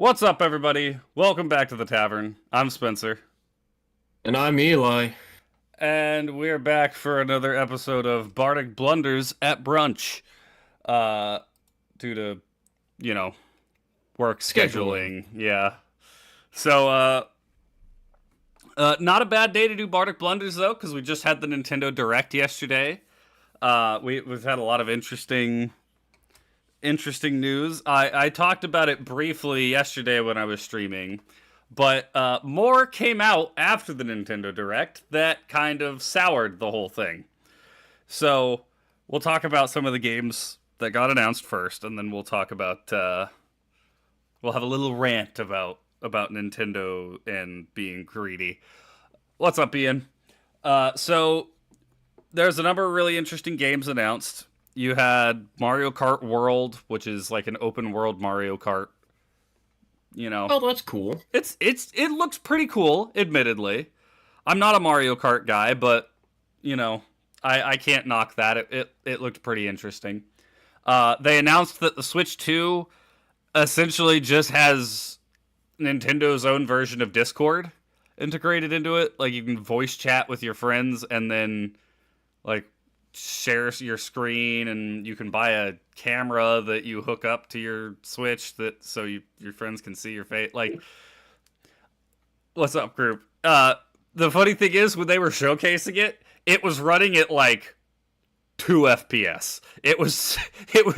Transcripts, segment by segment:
What's up, everybody? Welcome back to the tavern. I'm Spencer, And I'm Eli. and we're back for another episode of Bardic Blunders at brunch. Uh, due to you know work Scheduling. scheduling, yeah. So, not a bad day to do Bardic Blunders though, because we just had the Nintendo Direct yesterday. We've had a lot of interesting news. I talked about it briefly yesterday when I was streaming, but more came out after the Nintendo Direct that kind of soured the whole thing. So we'll talk about some of the games that got announced first, and then we'll talk about we'll have a little rant about Nintendo and being greedy. What's up, Ian? So there's a number of really interesting games announced. You had Mario Kart World, which is like an open world Mario Kart. You know, Oh, that's cool. it looks pretty cool. Admittedly, I'm not a Mario Kart guy, but I can't knock that. It looked pretty interesting. They announced that the Switch 2 essentially just has Nintendo's own version of Discord integrated into it. Like you can voice chat with your friends and then like share your screen, and you can buy a camera that you hook up to your Switch that so your friends can see your face. Like, what's up, group? The funny thing is, when they were showcasing it, it was running at like 2 FPS. It was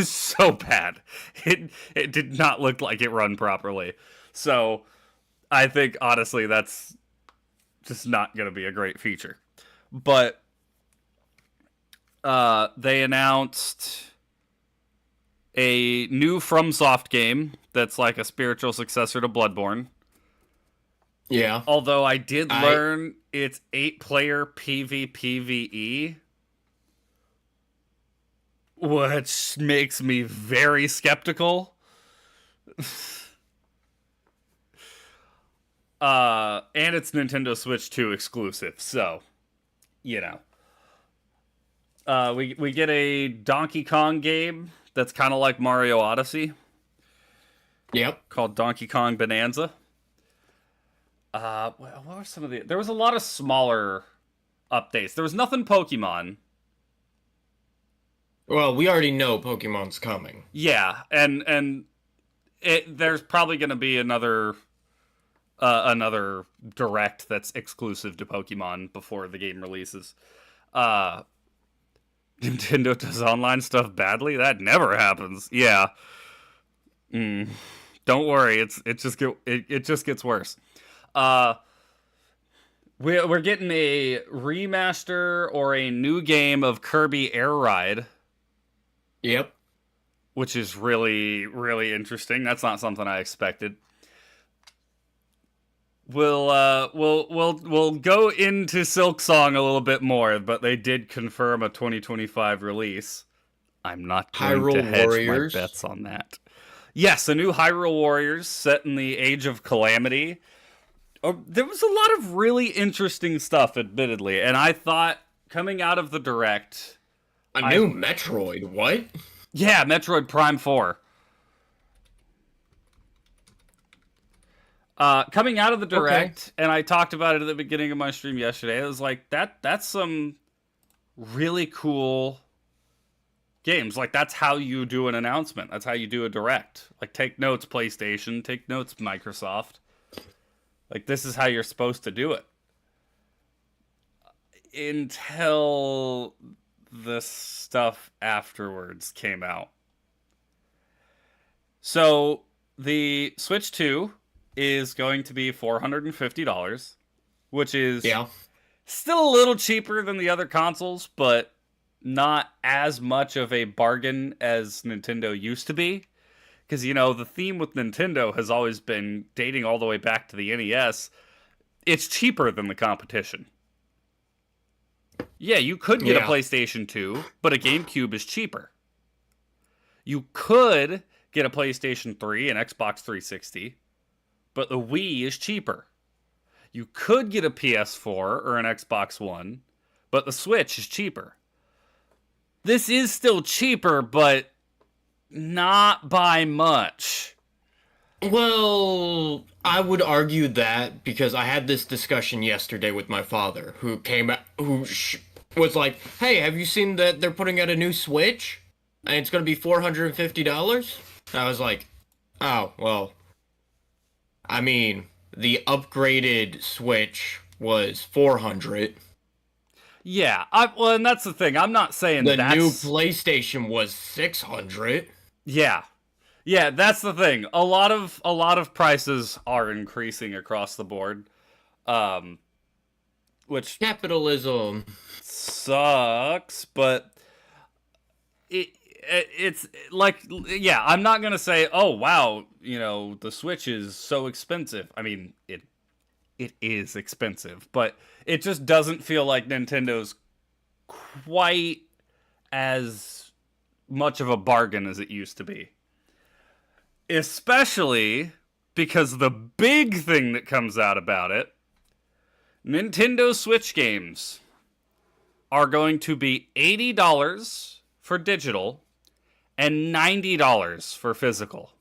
so bad. It did not look like it run properly. So I think honestly that's just not going to be a great feature. But they announced a new FromSoft game that's like a spiritual successor to Bloodborne. Yeah. Although I did I learn it's 8-player PvPvE, which makes me very skeptical. And it's Nintendo Switch 2 exclusive, so you know. We get a Donkey Kong game that's kind of like Mario Odyssey Yep. called Donkey Kong Bonanza. What were some of the? There was a lot of smaller updates. There was nothing Pokemon. Well, we already know Pokemon's coming. Yeah, and there's probably going to be another direct that's exclusive to Pokemon before the game releases. Uh, Nintendo does online stuff badly. That never happens. Yeah. Don't worry. It just gets worse. Uh, we're getting a remaster or a new game of Kirby Air Ride, Yep. which is really really interesting. That's not something I expected. We'll go into Silk Song a little bit more, but they did confirm a 2025 release. I'm not going to Hyrule hedge my Warriors. bets on that. Yes, a new Hyrule Warriors set in the Age of Calamity. There was a lot of really interesting stuff, admittedly, and I thought coming out of the Direct, A new Metroid. What? yeah, Metroid Prime 4. Coming out of the Okay. Direct, and I talked about it at the beginning of my stream yesterday. I was like, that's some really cool games. Like, that's how you do an announcement. That's how you do a Direct. Like, take notes, PlayStation. Take notes, Microsoft. Like, this is how you're supposed to do it. Until the stuff afterwards came out. So, the Switch 2 is going to be $450, which is Yeah. still a little cheaper than the other consoles, but not as much of a bargain as Nintendo used to be. Because, the theme with Nintendo has always been, dating all the way back to the NES, it's cheaper than the competition. Yeah, you could get a Yeah. PlayStation 2, but a GameCube is cheaper. You could get a PlayStation 3 and Xbox 360, but the Wii is cheaper. You could get a PS4 or an Xbox One, but the Switch is cheaper. This is still cheaper, but not by much. Well, I would argue that because I had this discussion yesterday with my father, who came out, was like, "Hey, have you seen that they're putting out a new Switch, and it's gonna be $450?" I was like, "Oh, well, I mean, the upgraded Switch was 400. Yeah, well, and that's the thing. I'm not saying The new that's PlayStation was 600. yeah, yeah. That's the thing. A lot of prices are increasing across the board, um, which Capitalism. sucks. But it's like, yeah, I'm not gonna say, oh wow, the Switch is so expensive. I mean, it is expensive, but it just doesn't feel like Nintendo's quite as much of a bargain as it used to be. Especially because the big thing that comes out about it, Nintendo Switch games are going to be $80 for digital and $90 for physical.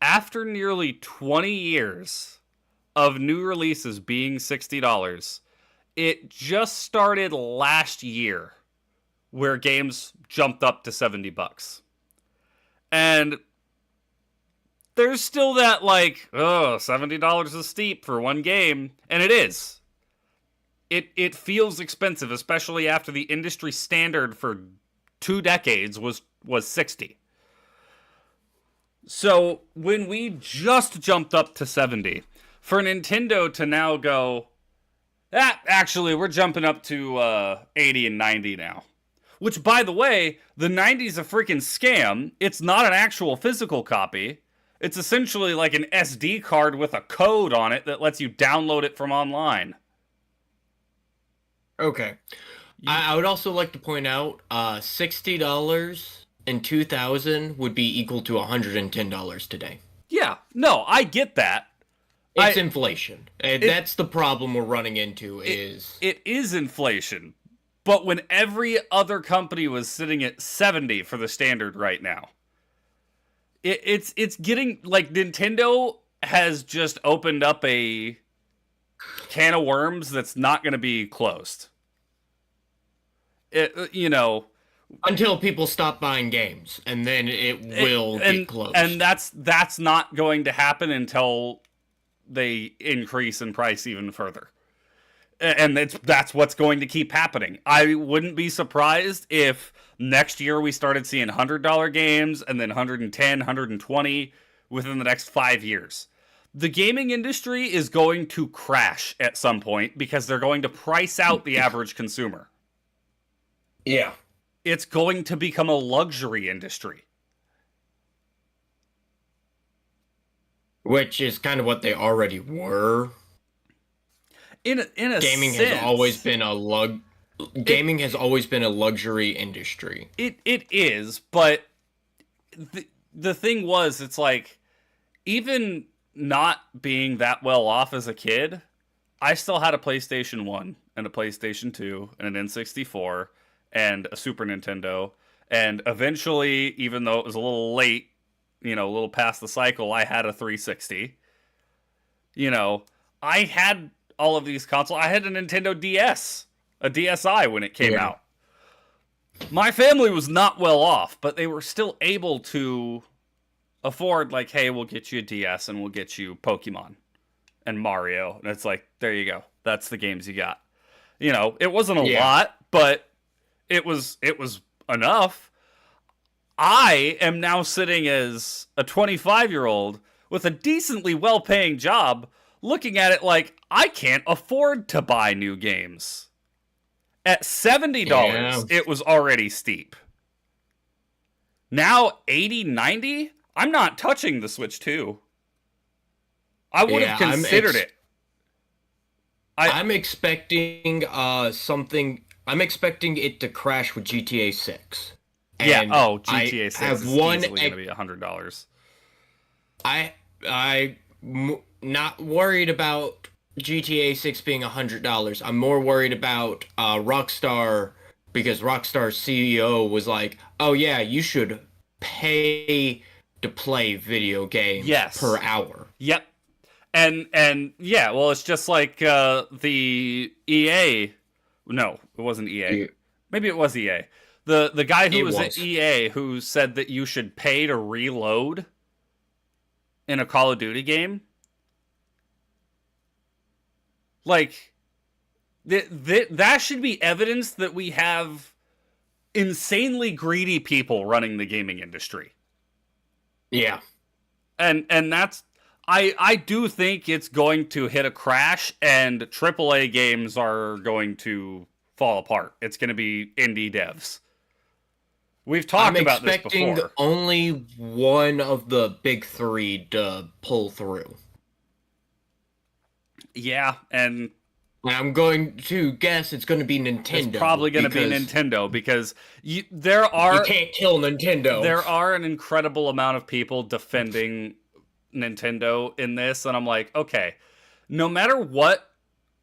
After nearly 20 years of new releases being $60, it just started last year where games jumped up to $70. And there's still that like, oh, $70 is steep for one game, and it is. It feels expensive, especially after the industry standard for 2 decades was 60. So when we just jumped up to 70, for Nintendo to now go, actually, we're jumping up to 80 and 90 now. Which, by the way, the 90's a freaking scam. It's not an actual physical copy. It's essentially like an SD card with a code on it that lets you download it from online. Okay. I would also like to point out, $60 in 2000 would be equal to $110 today. Yeah, no, I get that. It's inflation. And that's the problem we're running into is... It is inflation. But when every other company was sitting at 70 for the standard right now, it's getting, like, Nintendo has just opened up a can of worms that's not going to be closed. Until people stop buying games, and then it will get closed. And that's not going to happen until they increase in price even further. And that's what's going to keep happening. I wouldn't be surprised if next year we started seeing $100 games and then 110, 120 within the next 5 years. The gaming industry is going to crash at some point because they're going to price out the average consumer. Yeah. It's going to become a luxury industry. Which is kind of what they already were. In a Gaming sense, has always been gaming has always been a luxury industry. It is, but the thing was, it's like, even not being that well off as a kid, I still had a PlayStation 1 and a PlayStation 2 and an N64 and a Super Nintendo, and eventually, even though it was a little late, a little past the cycle, I had a 360. I had all of these consoles. I had a Nintendo DS, a DSi when it came out. My family was not well off, but they were still able to afford, like, hey, we'll get you a DS and we'll get you Pokemon and Mario. And it's like, there you go. That's the games you got. It wasn't a lot, but it was enough. I am now sitting as a 25-year-old with a decently well-paying job, looking at it like, I can't afford to buy new games. At $70, it was already steep. Now, 80, 90? I'm not touching the Switch 2. I would have considered it. I'm expecting something... I'm expecting it to crash with GTA 6. And GTA 6 is easily going to be $100. I'm not worried about GTA 6 being $100. I'm more worried about Rockstar, because Rockstar's CEO was like, oh yeah, you should pay to play video games per Yes. hour. Yep. And yeah, well, it's just like the EA. No, it wasn't EA. It, Maybe it was EA. The guy who it was at was. EA who said that you should pay to reload in a Call of Duty game. Like that should be evidence that we have insanely greedy people running the gaming industry. Yeah. And that's I do think it's going to hit a crash and AAA games are going to fall apart. It's going to be indie devs. We've talked about this expecting before. only one of the big three to pull through. Yeah, and I'm going to guess it's going to be Nintendo. it's probably going to be Nintendo because you can't kill Nintendo. There are an incredible amount of people defending Nintendo in this, and I'm like, okay, no matter what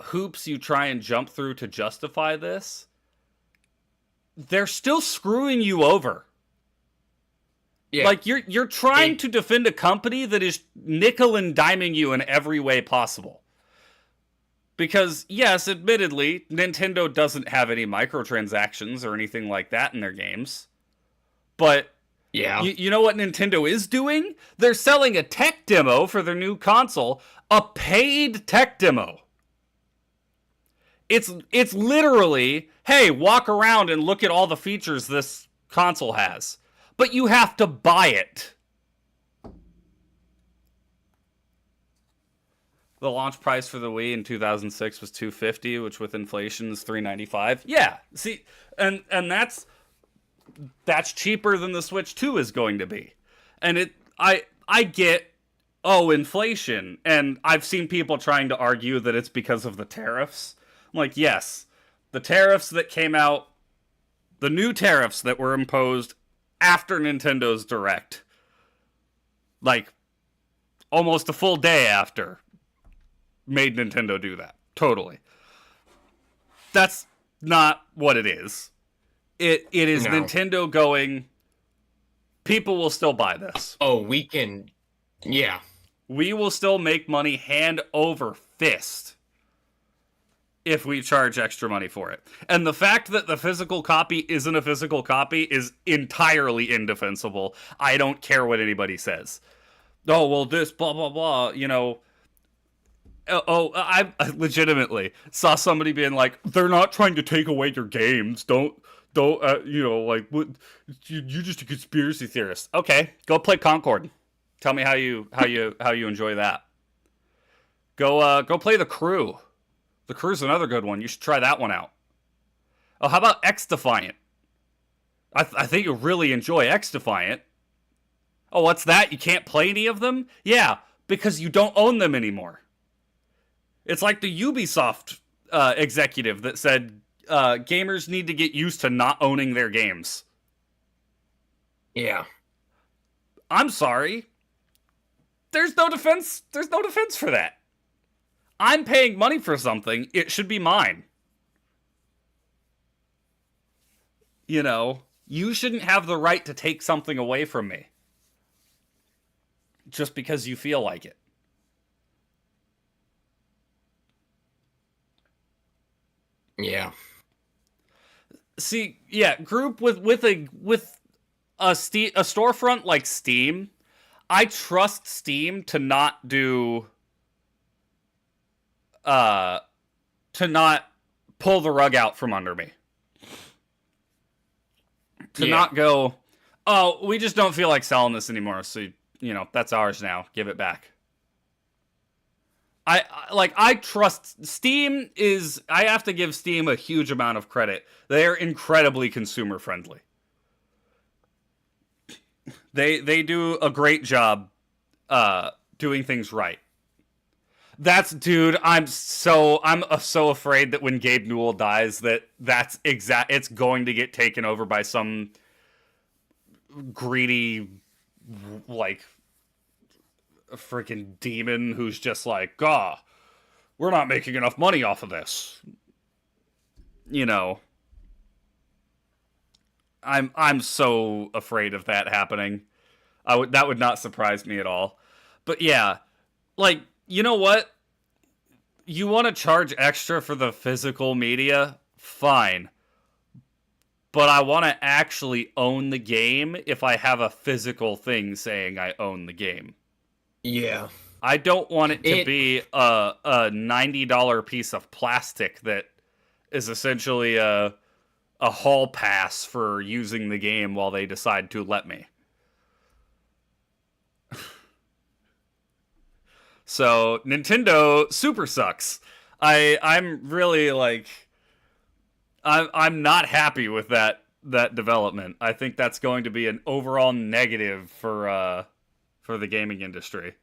hoops you try and jump through to justify this, they're still screwing you over. Yeah. Like you're trying to defend a company that is nickel and diming you in every way possible. Because, yes, admittedly, Nintendo doesn't have any microtransactions or anything like that in their games. But, yeah, you know what Nintendo is doing? They're selling a tech demo for their new console. A paid tech demo. It's literally, hey, walk around and look at all the features this console has. But you have to buy it. The launch price for the Wii in 2006 was $250, which with inflation is $395. Yeah, see, and that's cheaper than the Switch 2 is going to be. And I get, inflation, and I've seen people trying to argue that it's because of the tariffs. I'm like, yes, the tariffs that came out, the new tariffs that were imposed after Nintendo's Direct, like almost a full day after, made Nintendo do that. Totally. That's not what it is. It is Nintendo going, people will still buy this. Oh, we can... Yeah. We will still make money hand over fist if we charge extra money for it. And the fact that the physical copy isn't a physical copy is entirely indefensible. I don't care what anybody says. Oh, well, this, blah, blah, blah, you know... I legitimately saw somebody being like, they're not trying to take away your games. Don't, like, what? You're just a conspiracy theorist. Okay, go play Concord. Tell me how you enjoy that. Go play The Crew. The Crew's another good one. You should try that one out. Oh, how about X Defiant? I think you'll really enjoy X Defiant. Oh, what's that? You can't play any of them? Yeah, because you don't own them anymore. It's like the Ubisoft executive that said gamers need to get used to not owning their games. Yeah. I'm sorry. There's no defense for that. I'm paying money for something. It should be mine. You know, you shouldn't have the right to take something away from me just because you feel like it. Yeah. See, yeah, group with a storefront like Steam, I trust Steam to not do to not pull the rug out from under me. To not go, oh, we just don't feel like selling this anymore, so that's ours now. Give it back. I trust Steam I have to give Steam a huge amount of credit. They are incredibly consumer friendly. They do a great job doing things right. Dude, I'm so afraid that when Gabe Newell dies it's going to get taken over by some greedy, like, a freaking demon who's just like, we're not making enough money off of this. You know. I'm so afraid of that happening. That would not surprise me at all. But yeah, like, you know what? You want to charge extra for the physical media? Fine. But I want to actually own the game if I have a physical thing saying I own the game. Yeah. I don't want it to be a $90 piece of plastic that is essentially a hall pass for using the game while they decide to let me. So Nintendo super sucks. I'm really like I'm not happy with that development. I think that's going to be an overall negative for the gaming industry.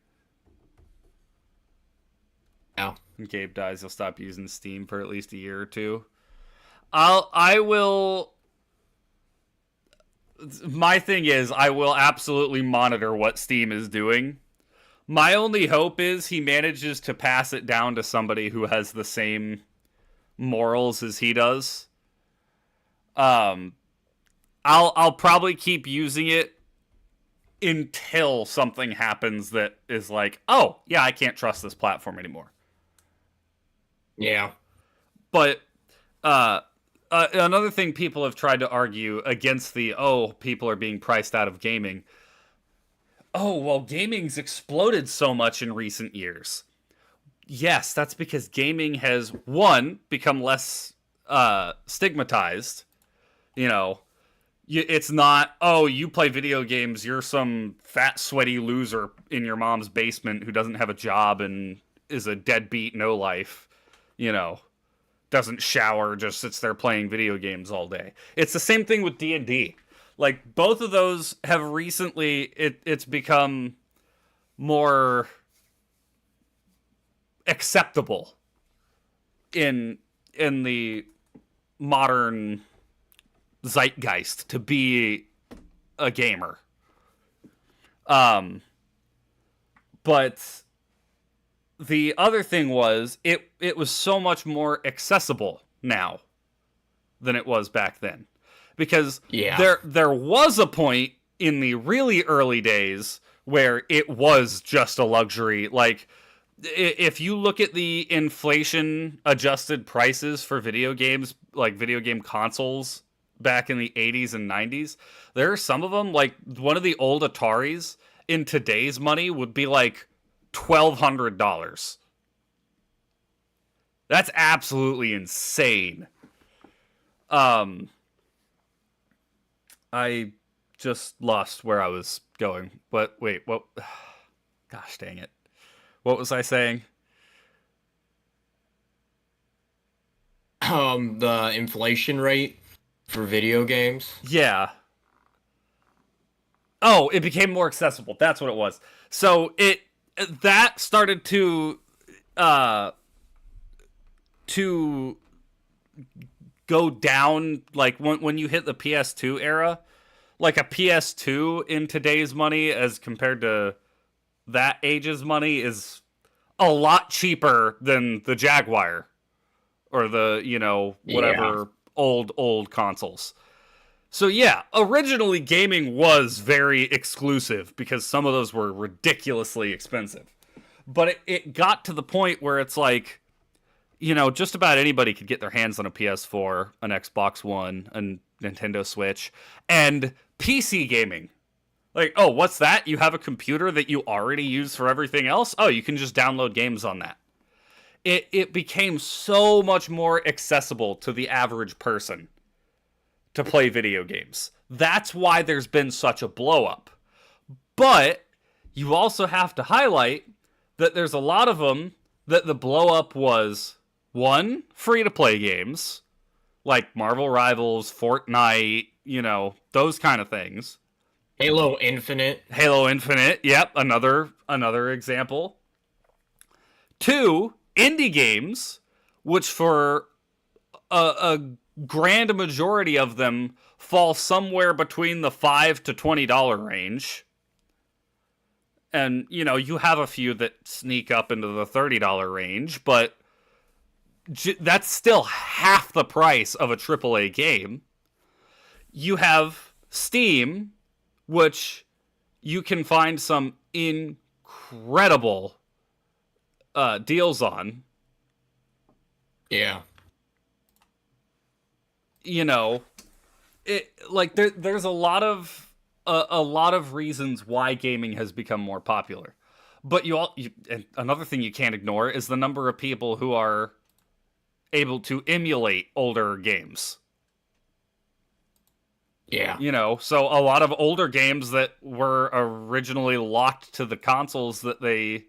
Yeah. When Gabe dies, he'll stop using Steam for at least a year or two. I will. My thing is, I will absolutely monitor what Steam is doing. My only hope is he manages to pass it down to somebody who has the same morals as he does. I'll probably keep using it until something happens that is like, oh yeah, I can't trust this platform anymore. Yeah. But another thing people have tried to argue against people are being priced out of gaming. Oh, well, gaming's exploded so much in recent years. Yes, that's because gaming has, one, become less stigmatized. It's not, oh, you play video games, you're some fat, sweaty loser in your mom's basement who doesn't have a job and is a deadbeat no-life. Doesn't shower, just sits there playing video games all day. It's the same thing with D&D. Like, both of those have recently, it's become more acceptable in the modern zeitgeist to be a gamer. But the other thing was, it was so much more accessible now than it was back then. Because there was a point in the really early days where it was just a luxury. Like, if you look at the inflation-adjusted prices for video games, like video game consoles back in the 80s and 90s, there are some of them, like one of the old Ataris in today's money would be like $1,200. That's absolutely insane. I just lost where I was going. But wait, what? Gosh dang it. What was I saying? The inflation rate for video games. Yeah. Oh, it became more accessible. That's what it was. So that started to go down, like when you hit the PS2 era. Like a PS2 in today's money as compared to that age's money is a lot cheaper than the Jaguar or the, whatever old consoles. So yeah, originally gaming was very exclusive because some of those were ridiculously expensive. But it got to the point where it's like, just about anybody could get their hands on a PS4, an Xbox One, a Nintendo Switch, and PC gaming. Like, oh, what's that? You have a computer that you already use for everything else? Oh, you can just download games on that. It became so much more accessible to the average person to play video games. That's why there's been such a blow up. But you also have to highlight that there's a lot of them that the blow up was, one, free to play games like Marvel Rivals, Fortnite, those kind of things. Halo Infinite, yep, another example. Two, indie games, which for a grand majority of them fall somewhere between the $5 to $20 range. And, you have a few that sneak up into the $30 range, but that's still half the price of a AAA game. You have Steam, which you can find some incredible deals on. Yeah. You know, there's a lot of reasons why gaming has become more popular. But and another thing you can't ignore is the number of people who are able to emulate older games. Yeah. So a lot of older games that were originally locked to the consoles that they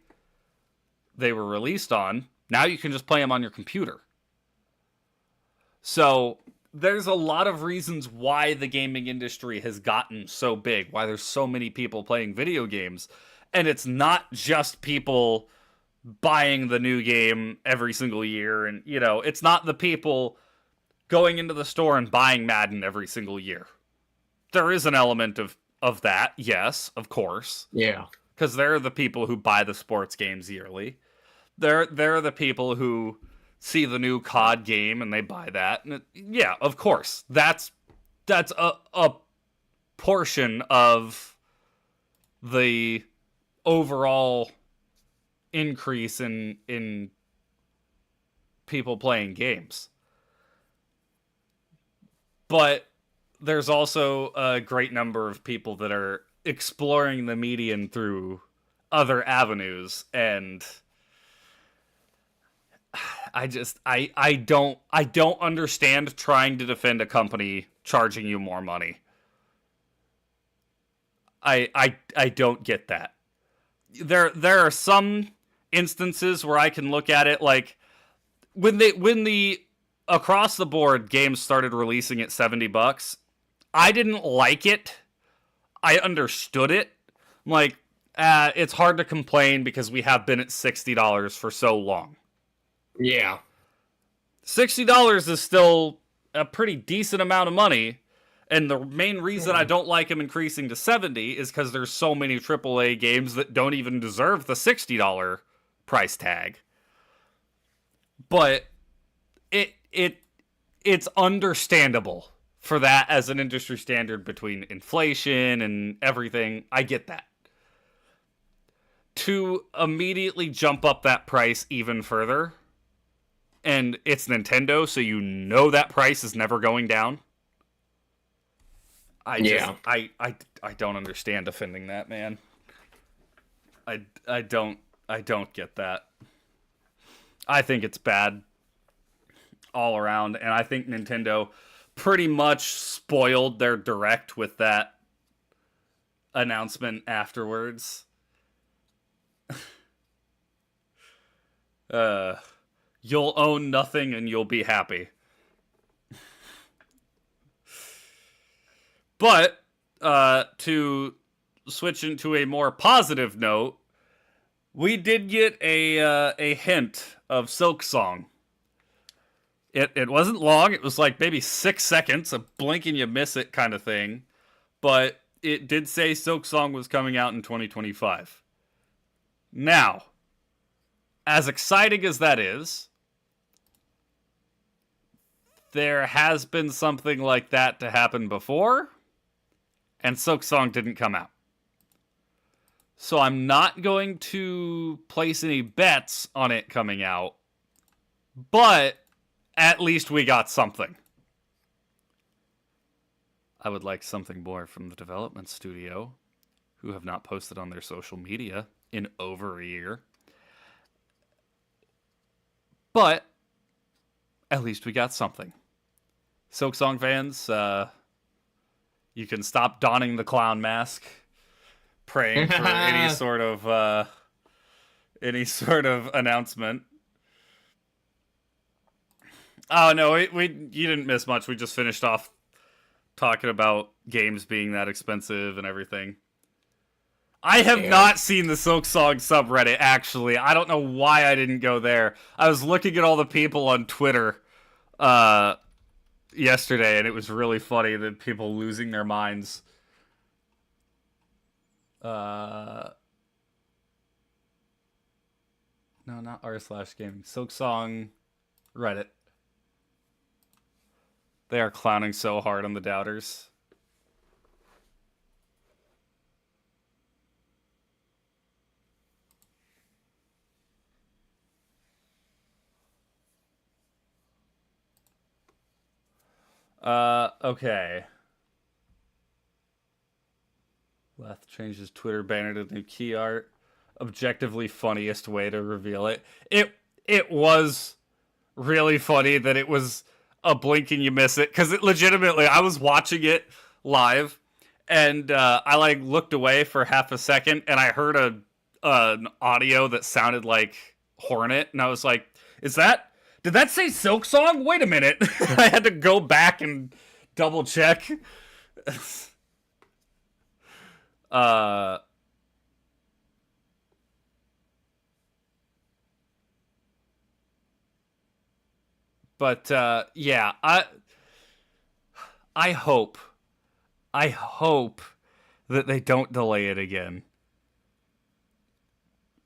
were released on, now you can just play them on your computer. So there's a lot of reasons why the gaming industry has gotten so big, why there's so many people playing video games. And it's not just people buying the new game every single year. And, it's not the people going into the store and buying Madden every single year. There is an element of that, yes, of course. Yeah. Because they're the people who buy the sports games yearly. They're the people who see the new COD game and they buy that. And yeah, of course. That's a portion of the overall increase in people playing games. But there's also a great number of people that are exploring the medium through other avenues, and I don't understand trying to defend a company charging you more money. I don't get that. There are some instances where I can look at it like when the across the board games started releasing at $70. I didn't like it. I understood it. I'm like, it's hard to complain because we have been at $60 for so long. Yeah. $60 is still a pretty decent amount of money. And the main reason I don't like them increasing to 70 is because there's so many AAA games that don't even deserve the $60 price tag. But it's understandable for that as an industry standard between inflation and everything. I get that. To immediately jump up that price even further, and it's Nintendo, so that price is never going down. I don't understand defending that, man. I don't get that. I think it's bad all around, and I think Nintendo pretty much spoiled their direct with that announcement afterwards. You'll own nothing and you'll be happy. But to switch into a more positive note, we did get a hint of Silk Song. It wasn't long. It was like maybe 6 seconds, a blink and you miss it kind of thing. But it did say Silk Song was coming out in 2025. Now, as exciting as that is, there has been something like that to happen before, and Silk Song didn't come out. So I'm not going to place any bets on it coming out, but at least we got something. I would like something more from the development studio, who have not posted on their social media in over a year. But at least we got something. Silk Song fans, you can stop donning the clown mask, praying for any sort of announcement. Oh no, you didn't miss much. We just finished off talking about games being that expensive and everything. I have not seen the Silk Song subreddit, actually. I don't know why I didn't go there. I was looking at all the people on Twitter yesterday, and it was really funny, that people losing their minds. No, not r/gaming. Silk Song Reddit. They are clowning so hard on the doubters. Okay. Leth changes Twitter banner to new key art. Objectively funniest way to reveal it. It was really funny that it was a blink and you miss it, because it legitimately, I was watching it live and I like looked away for half a second and I heard an audio that sounded like Hornet, and I was like, is that, did that say Silk Song? Wait a minute. I had to go back and double check. uh but yeah, I hope I hope that they don't delay it again,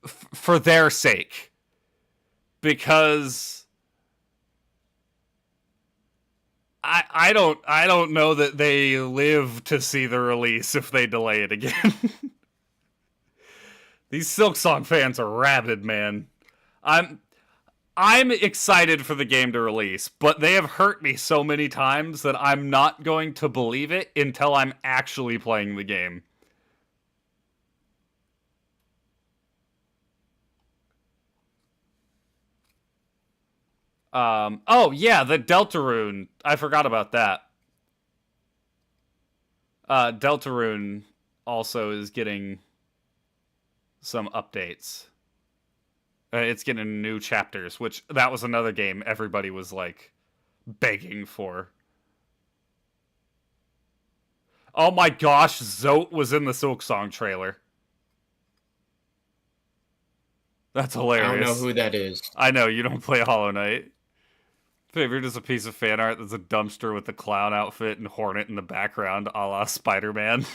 for their sake, because I don't know that they live to see the release if they delay it again. These Silk Song fans are rabid, man. I'm I'm excited for the game to release, but they have hurt me so many times that I'm not going to believe it until I'm actually playing the game. Oh yeah, the Deltarune. I forgot about that. Deltarune also is getting some updates. It's getting new chapters, which that was another game everybody was like begging for. Oh my gosh, Zote was in the Silk Song trailer. That's hilarious. I don't know who that is. I know, you don't play Hollow Knight. Favorite is a piece of fan art that's a dumpster with the clown outfit and Hornet in the background, a la Spider-Man.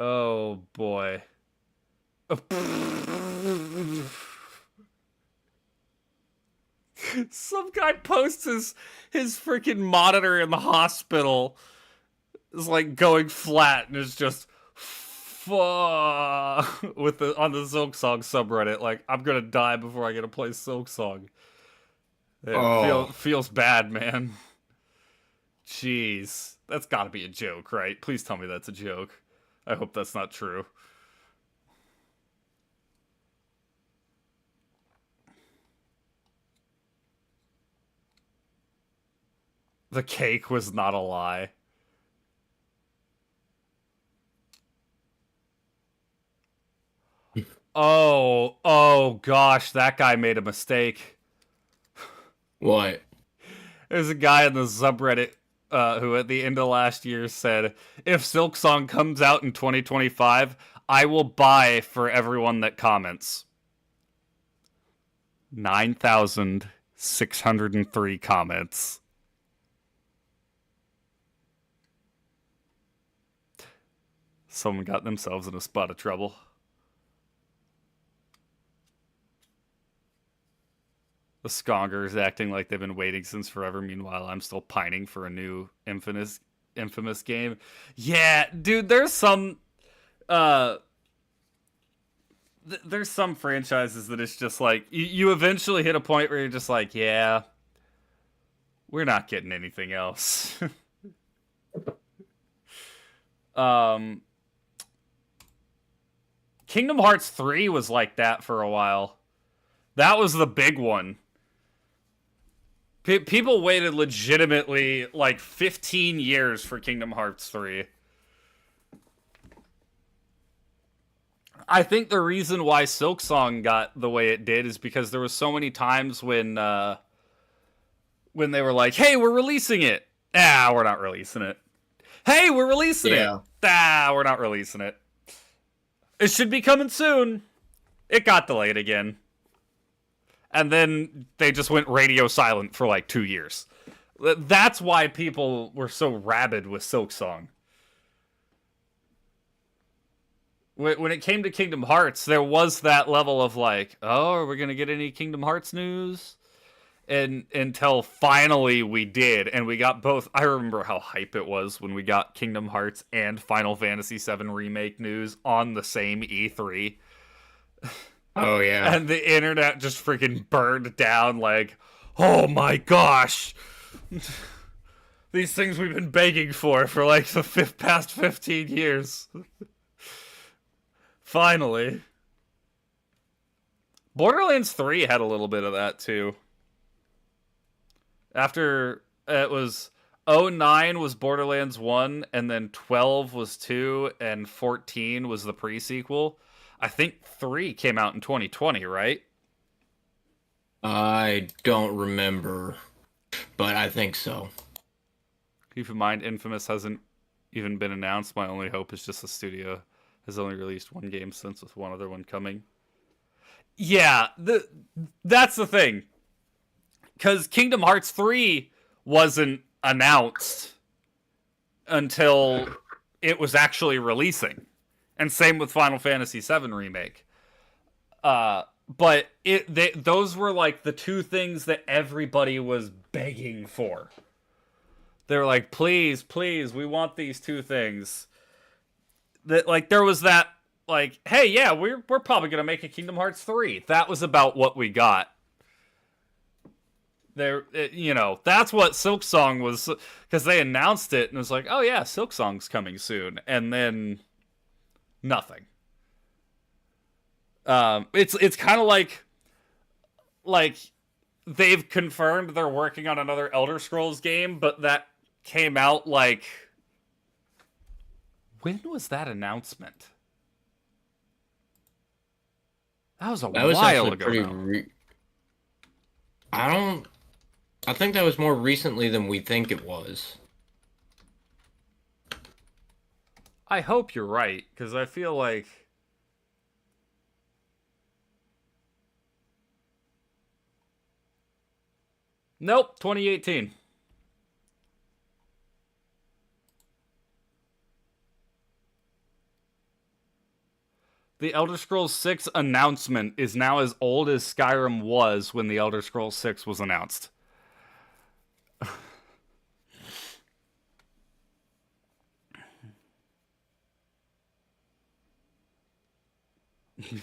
Oh boy. Some guy posts his freaking monitor in the hospital is like going flat and it's just with the on the Silk Song subreddit, like, I'm gonna die before I get to play Silk Song. Feels bad, man. Jeez, that's got to be a joke, right? Please tell me that's a joke. I hope that's not true. The cake was not a lie. Oh gosh, that guy made a mistake. What? There's a guy in the subreddit who at the end of last year said, if Silk Song comes out in 2025, I will buy for everyone that comments. 9,603 comments. Someone got themselves in a spot of trouble. The Skongers acting like they've been waiting since forever. Meanwhile, I'm still pining for a new infamous game. Yeah, dude, there's some there's some franchises that it's just like you eventually hit a point where you're just like, yeah, we're not getting anything else. Kingdom Hearts 3 was like that for a while. That was the big one. People waited legitimately like 15 years for Kingdom Hearts 3. I think the reason why Silk Song got the way it did is because there was so many times when they were like, hey, we're releasing it. Ah, we're not releasing it. Hey, we're releasing it. Ah, we're not releasing it. It should be coming soon. It got delayed again. And then they just went radio silent for like 2 years. That's why people were so rabid with Silk Song. When it came to Kingdom Hearts, there was that level of like, oh, are we going to get any Kingdom Hearts news? and until finally we did, and we got both. I remember how hype it was when we got Kingdom Hearts and Final Fantasy VII Remake news on the same E3. Oh yeah. And the internet just freaking burned down like, oh my gosh. These things we've been begging for like the past 15 years. Finally. Borderlands 3 had a little bit of that too. After it was 09 was Borderlands 1, and then 12 was 2, and 14 was the pre-sequel. I think 3 came out in 2020, right? I don't remember, but I think so. Keep in mind, Infamous hasn't even been announced. My only hope is just the studio has only released one game since, with one other one coming. Yeah, that's the thing. Because Kingdom Hearts 3 wasn't announced until it was actually releasing. And same with Final Fantasy VII Remake. But those were like the two things that everybody was begging for. They were like, please, please, we want these two things. That, like, there was that, like, hey, yeah, we're probably gonna make a Kingdom Hearts 3. That was about what we got. There, that's what Silksong was, because they announced it and it was like, oh yeah, Silksong's coming soon, and then nothing. It's kind of like they've confirmed they're working on another Elder Scrolls game, but that came out like, when was that announcement? That was a while ago. I think that was more recently than we think it was. I hope you're right, because I feel like... Nope, 2018. The Elder Scrolls 6 announcement is now as old as Skyrim was when the Elder Scrolls 6 was announced.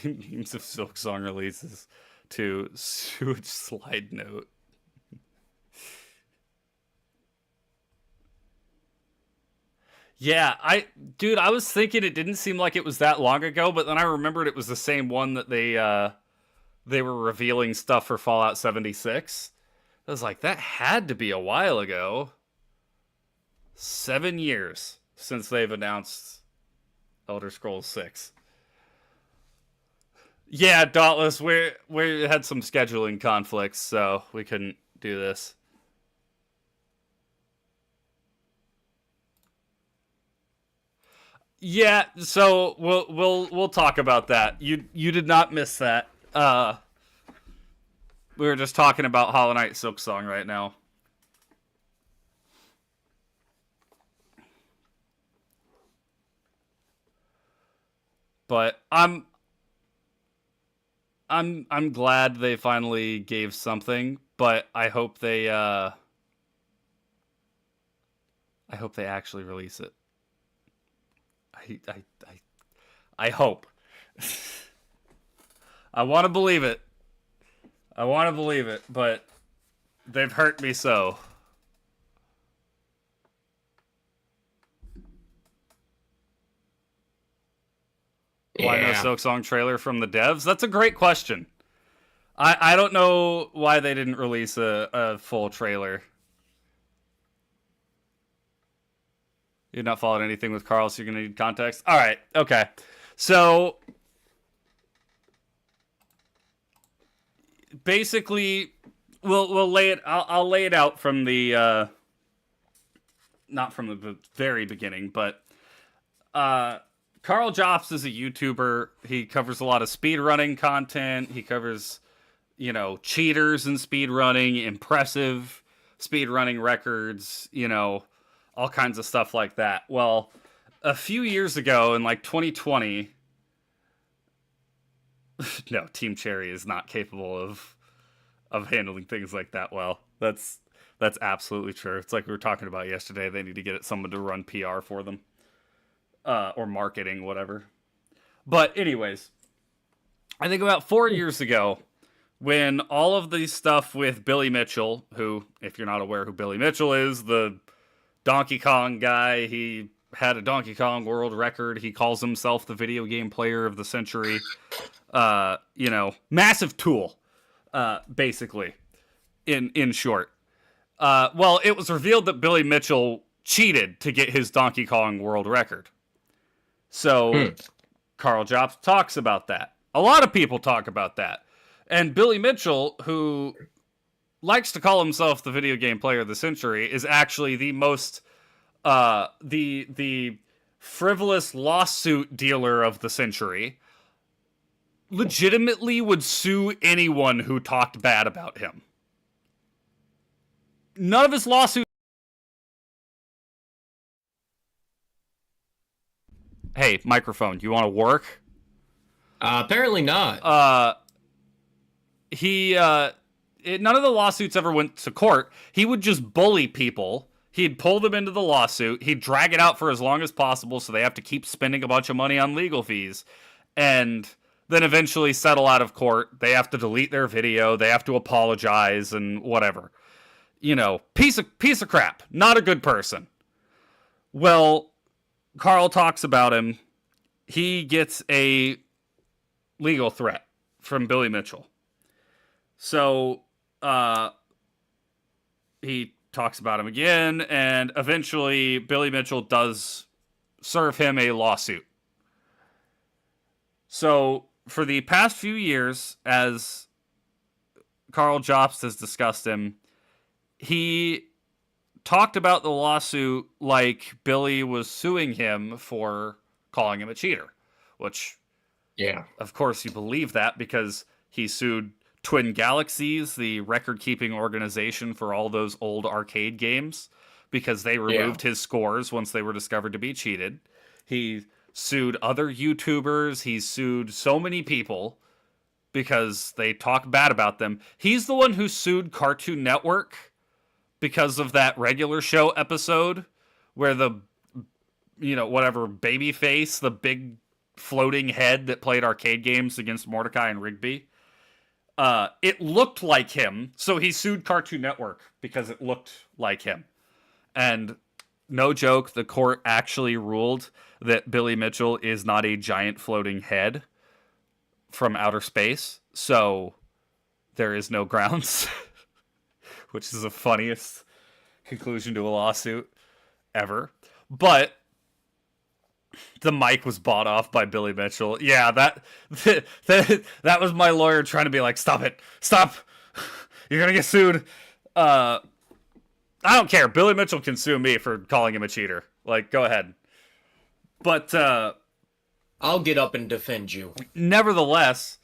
Memes of Silksong releases to sewage slide note. Yeah, I was thinking it didn't seem like it was that long ago, but then I remembered it was the same one that they were revealing stuff for Fallout 76. I was like, that had to be a while ago. 7 years since they've announced Elder Scrolls 6. Yeah, Dauntless, we had some scheduling conflicts, so we couldn't do this. Yeah, so we'll talk about that. You did not miss that. We were just talking about Hollow Knight Silksong right now. But I'm glad they finally gave something, but I hope they actually release it. I hope. I want to believe it. But they've hurt me so. Why no Silksong trailer from the devs? That's a great question. I don't know why they didn't release a full trailer. You've not followed anything with Karl, so you're going to need context? Alright, okay. So, basically, we'll lay it... I'll lay it out from the... not from the very beginning, but... Karl Jobst is a YouTuber. He covers a lot of speedrunning content. He covers, cheaters in speedrunning, impressive speedrunning records, all kinds of stuff like that. Well, a few years ago in 2020, no, Team Cherry is not capable of handling things like that well. That's absolutely true. It's like we were talking about yesterday. They need to get someone to run PR for them, or marketing, whatever. But anyways, I think about 4 years ago, when all of the stuff with Billy Mitchell, who, if you're not aware who Billy Mitchell is, the Donkey Kong guy, he had a Donkey Kong world record. He calls himself the video game player of the century. Massive tool, basically, in short. Well, it was revealed that Billy Mitchell cheated to get his Donkey Kong world record. So, Karl Jobst talks about that. A lot of people talk about that. And Billy Mitchell, who likes to call himself the video game player of the century, is actually the most, the frivolous lawsuit dealer of the century. Legitimately would sue anyone who talked bad about him. None of his lawsuits. Hey, microphone, you want to work? Apparently not. None of the lawsuits ever went to court. He would just bully people. He'd pull them into the lawsuit. He'd drag it out for as long as possible so they have to keep spending a bunch of money on legal fees. And then eventually settle out of court. They have to delete their video. They have to apologize and whatever. Piece of crap. Not a good person. Well, Karl talks about him. He gets a legal threat from Billy Mitchell. So, he talks about him again, and eventually Billy Mitchell does serve him a lawsuit. So, for the past few years, as Karl Jobst has discussed him, he talked about the lawsuit like Billy was suing him for calling him a cheater, which, yeah, of course you believe that because he sued Twin Galaxies, the record-keeping organization for all those old arcade games, because they removed his scores once they were discovered to be cheated. He sued other YouTubers. He sued so many people because they talk bad about them. He's the one who sued Cartoon Network because of that regular show episode where the, whatever, Babyface, the big floating head that played arcade games against Mordecai and Rigby, it looked like him, so he sued Cartoon Network because it looked like him. And no joke, the court actually ruled that Billy Mitchell is not a giant floating head from outer space, so there is no grounds. Which is the funniest conclusion to a lawsuit ever. But the mic was bought off by Billy Mitchell. Yeah, that was my lawyer trying to be like, stop it. Stop. You're going to get sued. I don't care. Billy Mitchell can sue me for calling him a cheater. Like, go ahead. But I'll get up and defend you. Nevertheless,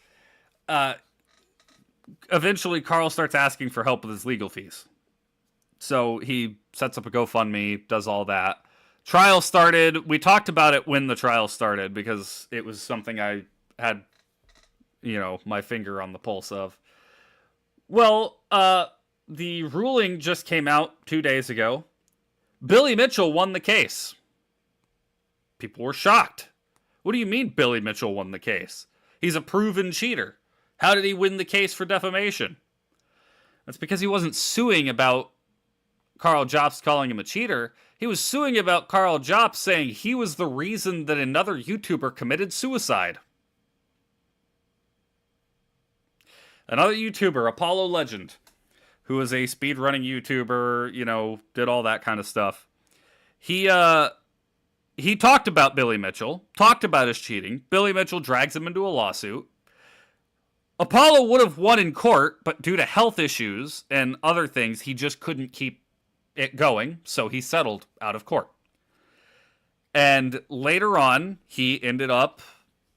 eventually Karl starts asking for help with his legal fees. So he sets up a GoFundMe, does all that. Trial started. We talked about it when the trial started because it was something I had, my finger on the pulse of. Well, the ruling just came out 2 days ago. Billy Mitchell won the case. People were shocked. What do you mean Billy Mitchell won the case? He's a proven cheater. How did he win the case for defamation? That's because he wasn't suing about Karl Jobst calling him a cheater. He was suing about Karl Jobst saying he was the reason that another YouTuber committed suicide. Another YouTuber, Apollo Legend, who was a speedrunning YouTuber, did all that kind of stuff. He talked about Billy Mitchell, talked about his cheating. Billy Mitchell drags him into a lawsuit. Apollo would have won in court, but due to health issues and other things, he just couldn't keep it going, so he settled out of court. And later on, he ended up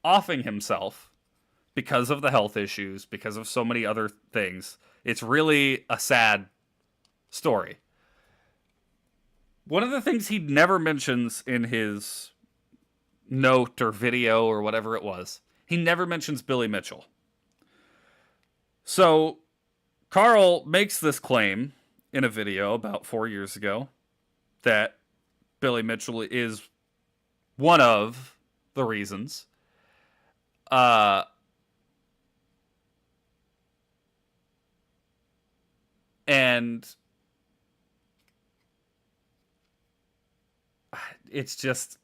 offing himself because of the health issues, because of so many other things. It's really a sad story. One of the things he never mentions in his note or video or whatever it was, he never mentions Billy Mitchell. So, Karl makes this claim in a video about 4 years ago that Billy Mitchell is one of the reasons. Uh, and it's just,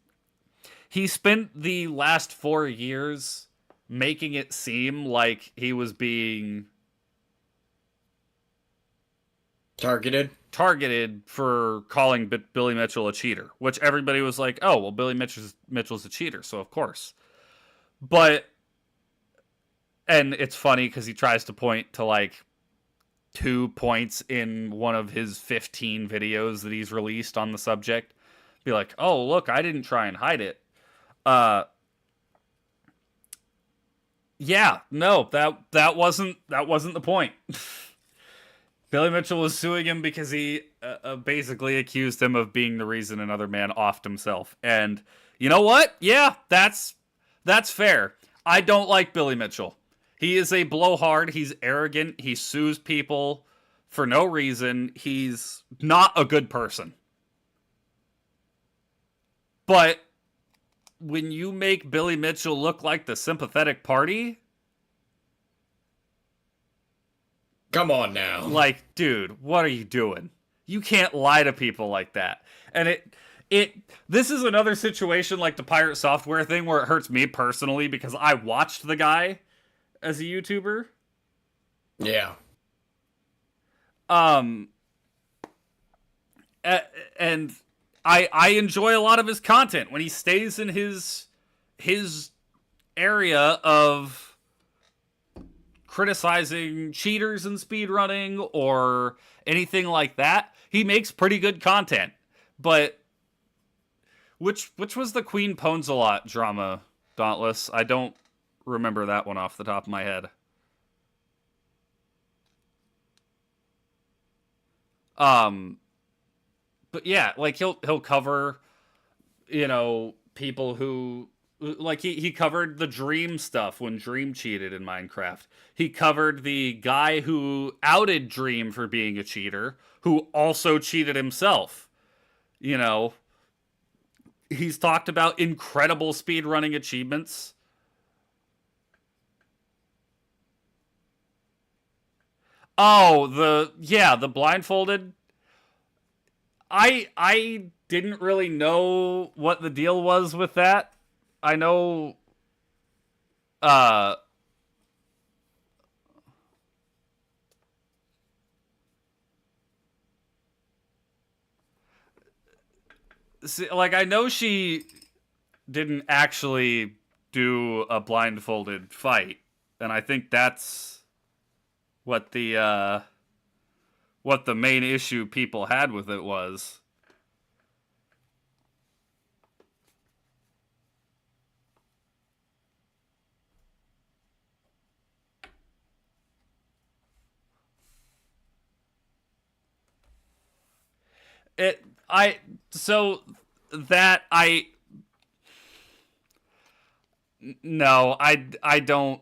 he spent the last 4 years making it seem like he was being targeted for calling Billy Mitchell a cheater, which everybody was like, oh, well, Billy Mitchell's a cheater, so of course. But, and it's funny because he tries to point to like 2 points in one of his 15 videos that he's released on the subject. Be like, oh, look, I didn't try and hide it. Yeah, no, that wasn't the point. Billy Mitchell was suing him because he basically accused him of being the reason another man offed himself. And you know what? Yeah, that's fair. I don't like Billy Mitchell. He is a blowhard. He's arrogant. He sues people for no reason. He's not a good person. But when you make Billy Mitchell look like the sympathetic party, come on now. Like, dude, what are you doing? You can't lie to people like that. And this is another situation like the Pirate Software thing where it hurts me personally because I watched the guy as a YouTuber. Yeah. And I enjoy a lot of his content when he stays in his area of criticizing cheaters and speedrunning or anything like that. He makes pretty good content. But which was the Queen Pwn's-a-lot drama, Dauntless? I don't remember that one off the top of my head. But yeah, like he'll cover, people who like he covered the Dream stuff when Dream cheated in Minecraft. He covered the guy who outed Dream for being a cheater, who also cheated himself. He's talked about incredible speedrunning achievements. Oh, the blindfolded. I didn't really know what the deal was with that. I know I know she didn't actually do a blindfolded fight, and I think that's what the main issue people had with it was. No, I don't.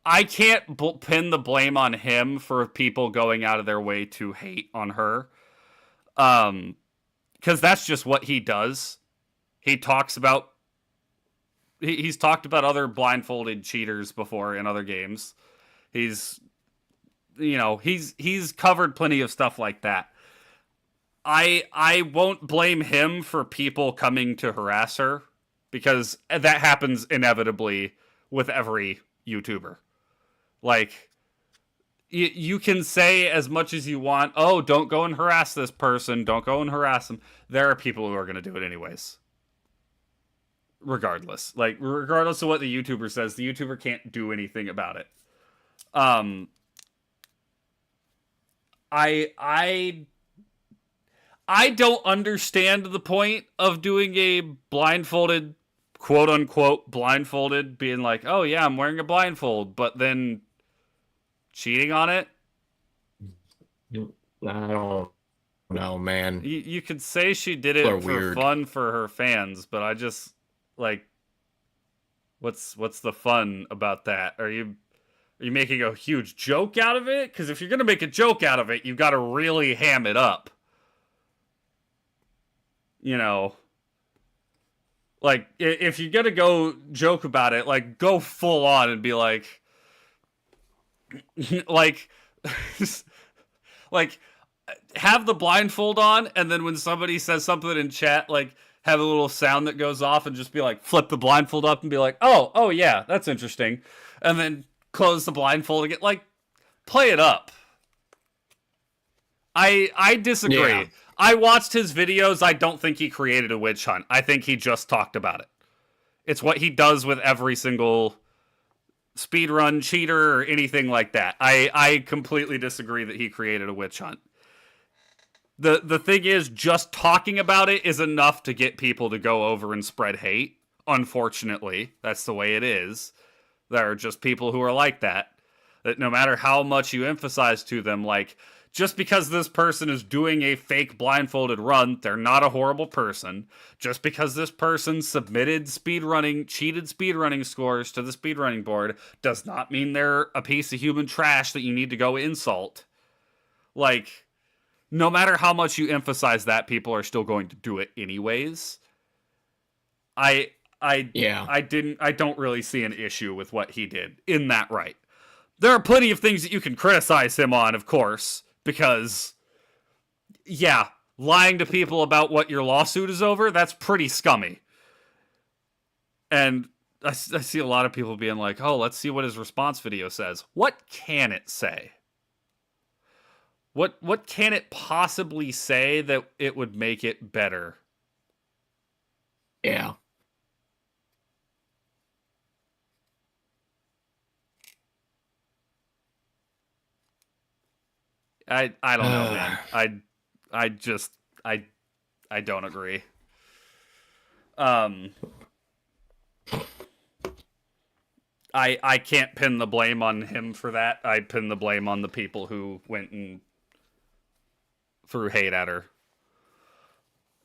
I can't pin the blame on him for people going out of their way to hate on her. Because that's just what he does. He's talked about other blindfolded cheaters before in other games. He's covered plenty of stuff like that. I won't blame him for people coming to harass her, because that happens inevitably with every YouTuber. Like, you can say as much as you want, oh, don't go and harass this person, don't go and harass them. There are people who are going to do it anyways. Regardless of what the YouTuber says, the YouTuber can't do anything about it. I don't understand the point of doing a blindfolded, quote unquote blindfolded, being like, oh yeah, I'm wearing a blindfold, but then cheating on it. I don't know, man. You could say she did it for fun for her fans, but I just like, what's the fun about that? Are you making a huge joke out of it? Because if you're going to make a joke out of it, you've got to really ham it up. You know, like, if you're going to go joke about it, like, go full on and be like, like, like, have the blindfold on, and then when somebody says something in chat, like, have a little sound that goes off and just be like, flip the blindfold up and be like, oh yeah, that's interesting. And then close the blindfold again. Like, play it up. I disagree. Yeah. I watched his videos. I don't think he created a witch hunt. I think he just talked about it. It's what he does with every single speedrun cheater or anything like that. I completely disagree that he created a witch hunt. The thing is, just talking about it is enough to get people to go over and spread hate. Unfortunately, that's the way it is. There are just people who are like that. That no matter how much you emphasize to them, like, just because this person is doing a fake blindfolded run, they're not a horrible person. Just because this person submitted cheated speedrunning scores to the speedrunning board does not mean they're a piece of human trash that you need to go insult. Like, no matter how much you emphasize that, people are still going to do it anyways. I don't really see an issue with what he did in that right. There are plenty of things that you can criticize him on, of course, because, yeah, lying to people about what your lawsuit is over, that's pretty scummy. And I see a lot of people being like, oh, let's see what his response video says. What can it say? What can it possibly say that it would make it better? Yeah. I don't know, man. I don't agree. I can't pin the blame on him for that. I pin the blame on the people who went and threw hate at her.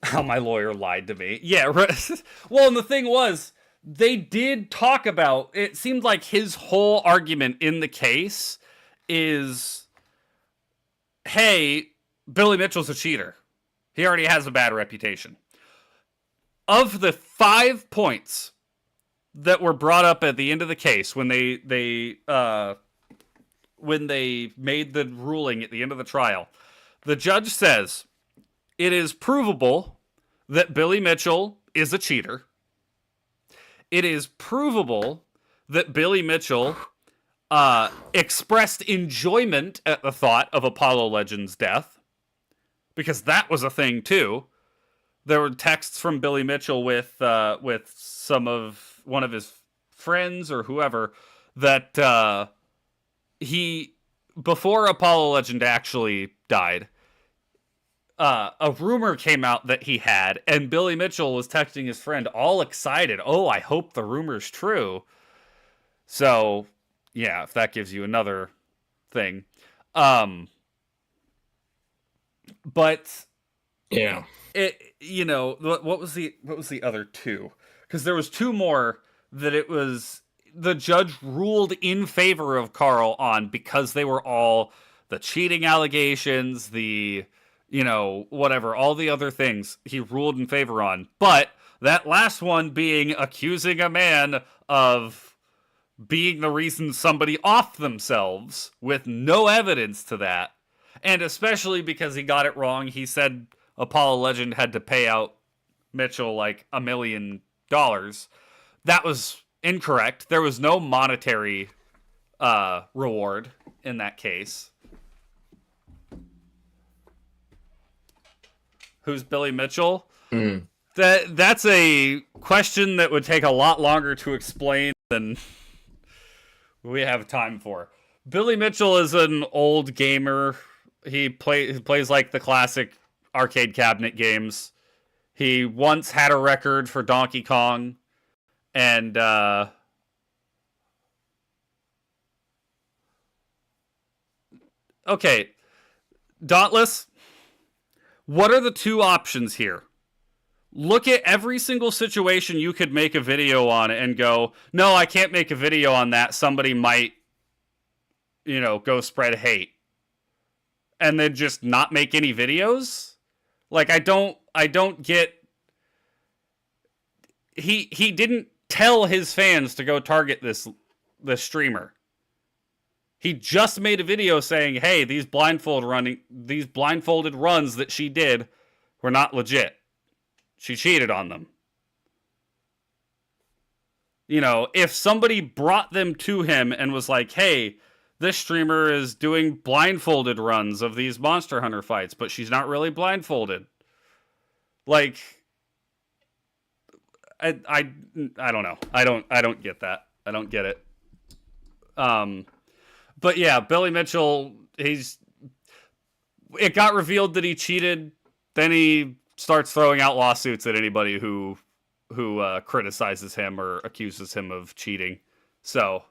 How my lawyer lied to me. Yeah, right. Well, and the thing was, they did talk about, it seemed like his whole argument in the case is, hey, Billy Mitchell's a cheater. He already has a bad reputation. Of the 5 points that were brought up at the end of the case when they made the ruling at the end of the trial, the judge says it is provable that Billy Mitchell is a cheater. It is provable that Billy Mitchell expressed enjoyment at the thought of Apollo Legends' death, because that was a thing too. There were texts from Billy Mitchell with one of his friends or whoever that he, before Apollo Legend actually died, a rumor came out that he had, and Billy Mitchell was texting his friend all excited. Oh, I hope the rumor's true. So, yeah, if that gives you another thing. But yeah, what was the other two? Because there was two more that it was the judge ruled in favor of Karl on, because they were all the cheating allegations, the whatever, all the other things he ruled in favor on. But that last one being accusing a man of being the reason somebody offed themselves with no evidence to that. And especially because he got it wrong. He said Apollo Legend had to pay out Mitchell like $1 million. That was incorrect. There was no monetary reward in that case. Who's Billy Mitchell? Mm. That's a question that would take a lot longer to explain than we have time for. Billy Mitchell is an old gamer. He plays like the classic arcade cabinet games. He once had a record for Donkey Kong, and okay, Dauntless. What are the two options here? Look at every single situation you could make a video on and go, no, I can't make a video on that. Somebody might go spread hate and then just not make any videos. Like, I don't get. He didn't tell his fans to go target this streamer. He just made a video saying, "Hey, these blindfolded runs that she did were not legit. She cheated on them." If somebody brought them to him and was like, "Hey, this streamer is doing blindfolded runs of these Monster Hunter fights, but she's not really blindfolded." Like, I don't know. I don't get that. I don't get it. But yeah, Billy Mitchell, it got revealed that he cheated. Then he starts throwing out lawsuits at anybody who criticizes him or accuses him of cheating. So,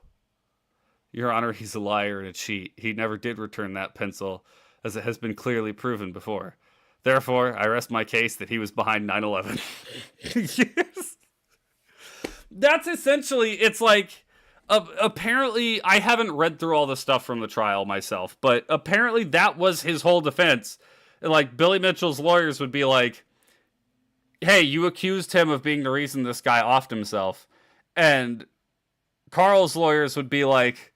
Your Honor, he's a liar and a cheat. He never did return that pencil, as it has been clearly proven before. Therefore, I rest my case that he was behind 9/11. Yes. That's essentially, it's like, apparently, I haven't read through all the stuff from the trial myself, but apparently that was his whole defense. Like, Billy Mitchell's lawyers would be like, "Hey, you accused him of being the reason this guy offed himself." And Karl's lawyers would be like,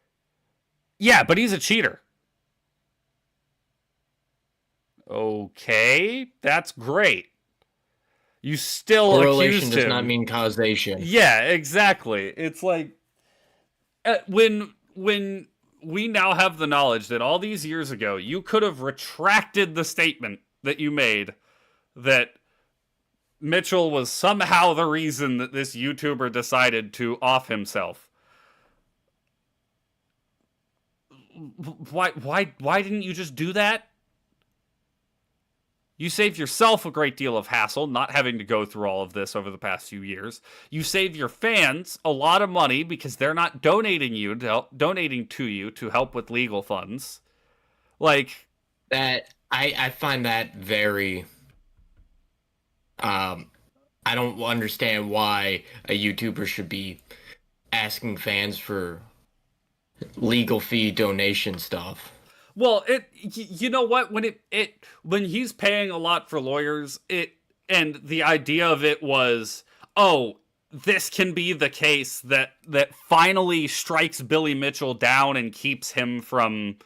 "Yeah, but he's a cheater." Okay, that's great. You still Correlation accused does him. not mean causation. Yeah, exactly. It's like, when we now have the knowledge that all these years ago you could have retracted the statement that you made that Mitchell was somehow the reason that this YouTuber decided to off himself. Why didn't you just do that? You saved yourself a great deal of hassle, not having to go through all of this over the past few years. You saved your fans a lot of money because they're not donating to you to help with legal funds. Like, That I find that very. I don't understand why a YouTuber should be asking fans for legal fee donation stuff. well, you know what? When he's paying a lot for lawyers, and the idea of it was, oh, this can be the case that finally strikes Billy Mitchell down and keeps him from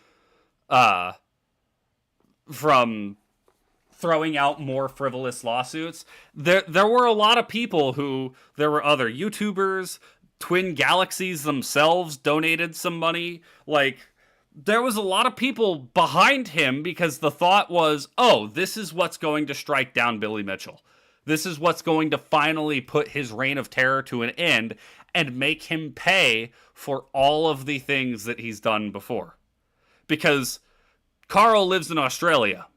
throwing out more frivolous lawsuits. There were a lot of people there were other YouTubers, Twin Galaxies themselves donated some money. Like, there was a lot of people behind him because the thought was, oh, this is what's going to strike down Billy Mitchell. This is what's going to finally put his reign of terror to an end and make him pay for all of the things that he's done before. Because Karl lives in Australia.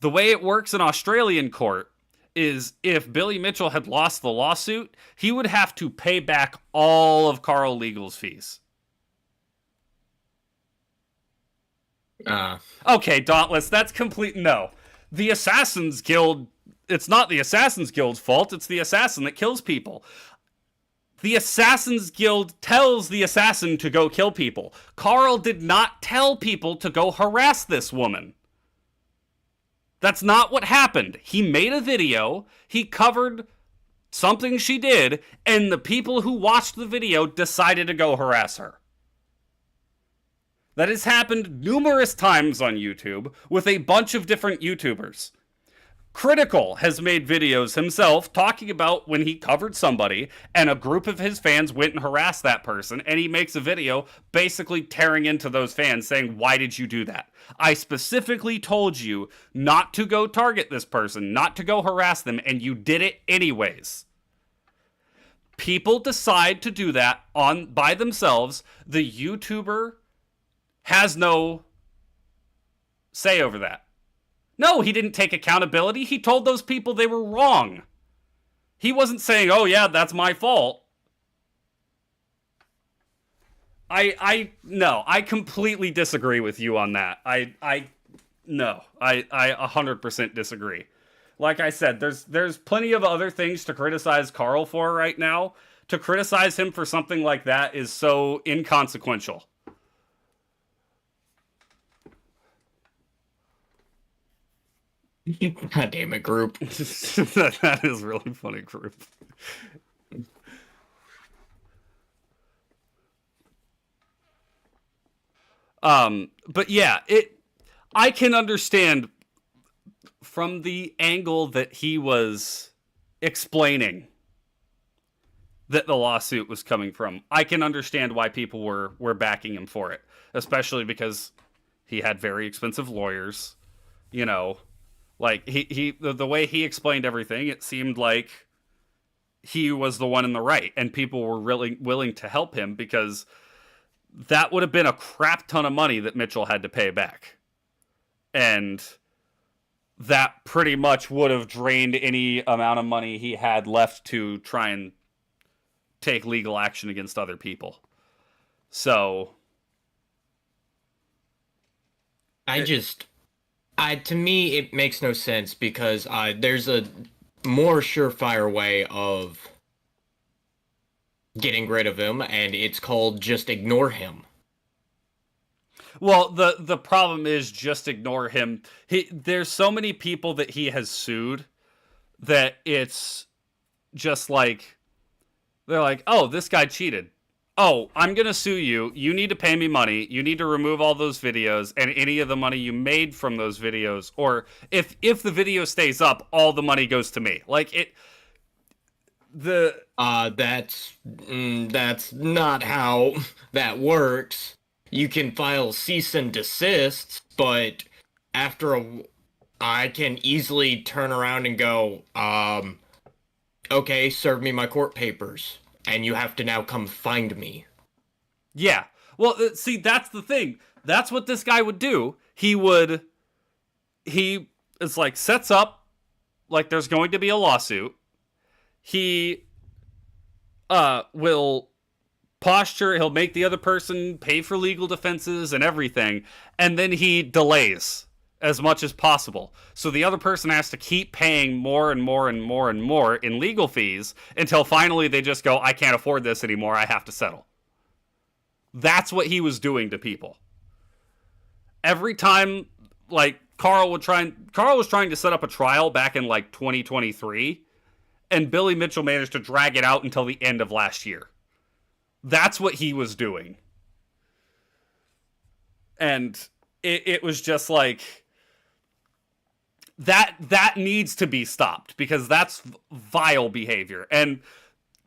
The way it works in Australian court is if Billy Mitchell had lost the lawsuit, he would have to pay back all of Karl Legal's fees. Okay, Dauntless, that's complete. No. The Assassin's Guild, it's not the Assassin's Guild's fault, it's the assassin that kills people. The Assassin's Guild tells the assassin to go kill people. Karl did not tell people to go harass this woman. That's not what happened. He made a video, he covered something she did, and the people who watched the video decided to go harass her. That has happened numerous times on YouTube with a bunch of different YouTubers. Critical has made videos himself talking about when he covered somebody and a group of his fans went and harassed that person, and he makes a video basically tearing into those fans saying, "Why did you do that? I specifically told you not to go target this person, not to go harass them, and you did it anyways." People decide to do that by themselves. The YouTuber has no say over that. No, he didn't take accountability. He told those people they were wrong. He wasn't saying, "Oh yeah, that's my fault." No, I completely disagree with you on that. I 100% disagree. Like I said, there's plenty of other things to criticize Karl for right now. To criticize him for something like that is so inconsequential. God damn it, group. That is really funny, group. But yeah, I can understand from the angle that he was explaining that the lawsuit was coming from. I can understand why people were backing him for it, especially because he had very expensive lawyers. You know, like the way he explained everything, it seemed like he was the one in the right, and people were really willing to help him because that would have been a crap ton of money that Mitchell had to pay back, and that pretty much would have drained any amount of money he had left to try and take legal action against other people. So I just, to me, it makes no sense because there's a more surefire way of getting rid of him, and it's called just ignore him. well, the problem is just ignore him. There's so many people that he has sued that it's just like they're like, "Oh, this guy cheated. Oh, I'm going to sue you. You need to pay me money. You need to remove all those videos and any of the money you made from those videos, or if the video stays up, all the money goes to me." Like it the That's not how that works. You can file cease and desists, but after I can easily turn around and go, okay, serve me my court papers, and you have to now come find me. Yeah. Well, see, that's the thing. That's what this guy would do. He is like sets up like there's going to be a lawsuit. He will posture, he'll make the other person pay for legal defenses and everything, and then he delays as much as possible. So the other person has to keep paying more and more and more and more in legal fees until finally they just go, I can't afford this anymore, I have to settle. That's what he was doing to people. Every time, like, Karl was trying to set up a trial back in like 2023, and Billy Mitchell managed to drag it out until the end of last year. That's what he was doing. And it was just like that needs to be stopped because that's vile behavior. And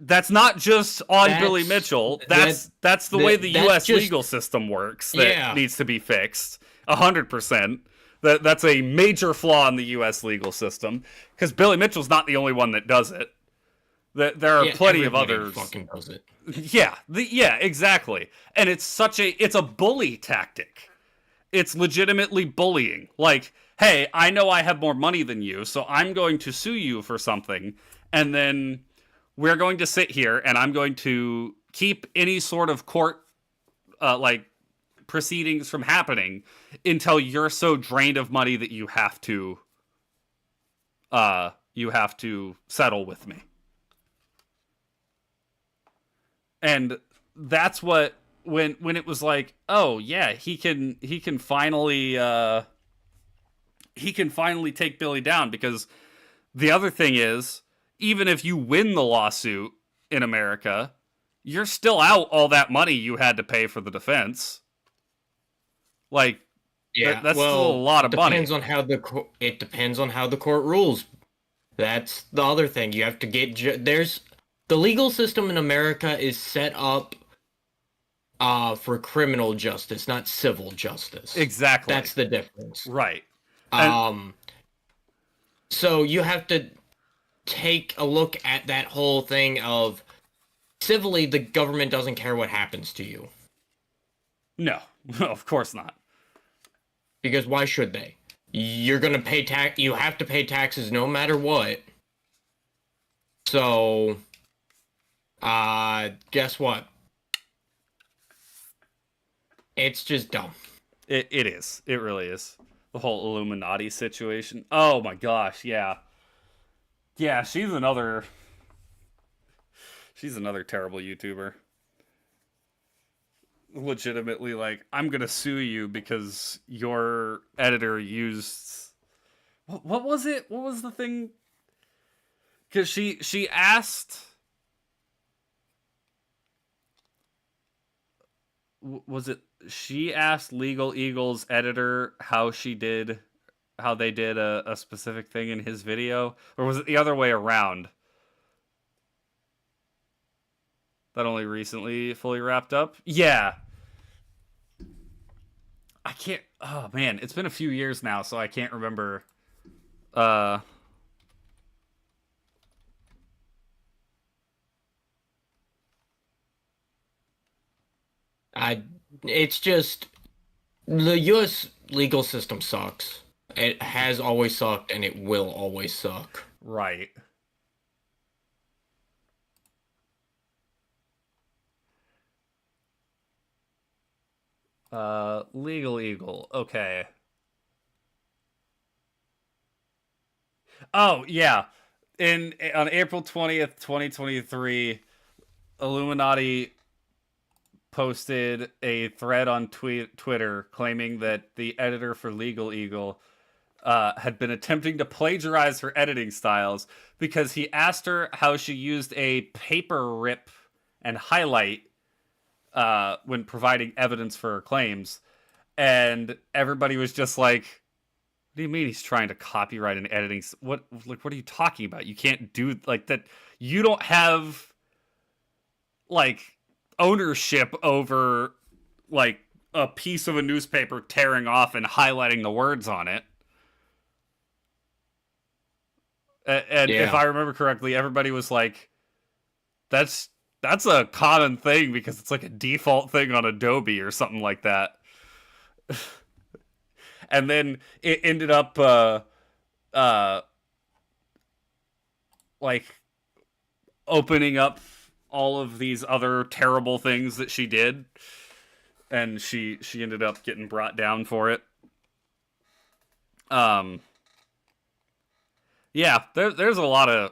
that's not just on Billy Mitchell. That's the way the U.S. legal system works. That needs to be fixed 100%. That's a major flaw in the U.S. legal system because Billy Mitchell's not the only one that does it. There are plenty of others. Fucking does it. Yeah, exactly. And it's a bully tactic. It's legitimately bullying. Like, hey, I know I have more money than you, so I'm going to sue you for something, and then we're going to sit here and I'm going to keep any sort of court like proceedings from happening until you're so drained of money that you have to settle with me. And that's what when it was like, oh yeah, he can finally take Billy down, because the other thing is, even if you win the lawsuit in America, you're still out all that money you had to pay for the defense. Like, that's still a lot of money. It depends on how the court rules. That's the other thing. You have to get the legal system in America is set up for criminal justice, not civil justice. Exactly. That's the difference. Right. So you have to take a look at that whole thing of civilly, the government doesn't care what happens to you. No, of course not. Because why should they? You're gonna pay tax. You have to pay taxes no matter what. So, guess what? It's just dumb. It is. It really is. The whole Illuminati situation. Oh my gosh, yeah. Yeah, she's another terrible YouTuber. Legitimately, like, I'm gonna sue you because your editor used What was it? What was the thing? Because she asked, was it she asked Legal Eagle's editor how they did a specific thing in his video, or was it the other way around? That only recently fully wrapped up. Yeah, I can't. Oh man, it's been a few years now, so I can't remember. Uh, I. It's just the U.S. legal system sucks. It has always sucked, and it will always suck. right. Legal Eagle. Okay. Oh yeah. In on April 20th, 2023, Illuminati posted a thread on Twitter claiming that the editor for Legal Eagle had been attempting to plagiarize her editing styles because he asked her how she used a paper rip and highlight when providing evidence for her claims. And everybody was just like, "What do you mean he's trying to copyright an editing? What are you talking about? You can't do like that. You don't have like ownership over like a piece of a newspaper tearing off and highlighting the words on it." And if Yeah. I remember correctly, everybody was like, "That's a common thing because it's like a default thing on Adobe or something like that." And then it ended up uh, like opening up all of these other terrible things that she did, and she ended up getting brought down for it. Um, yeah, there's a lot of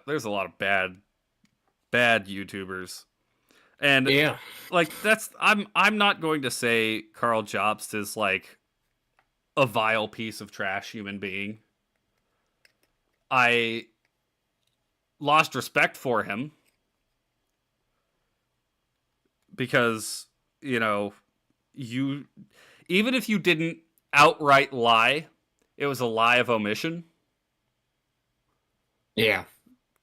bad YouTubers, and Yeah. like that's I'm not going to say Karl Jobst is like a vile piece of trash human being. I lost respect for him because, you know, you even if you didn't outright lie, it was a lie of omission. Yeah.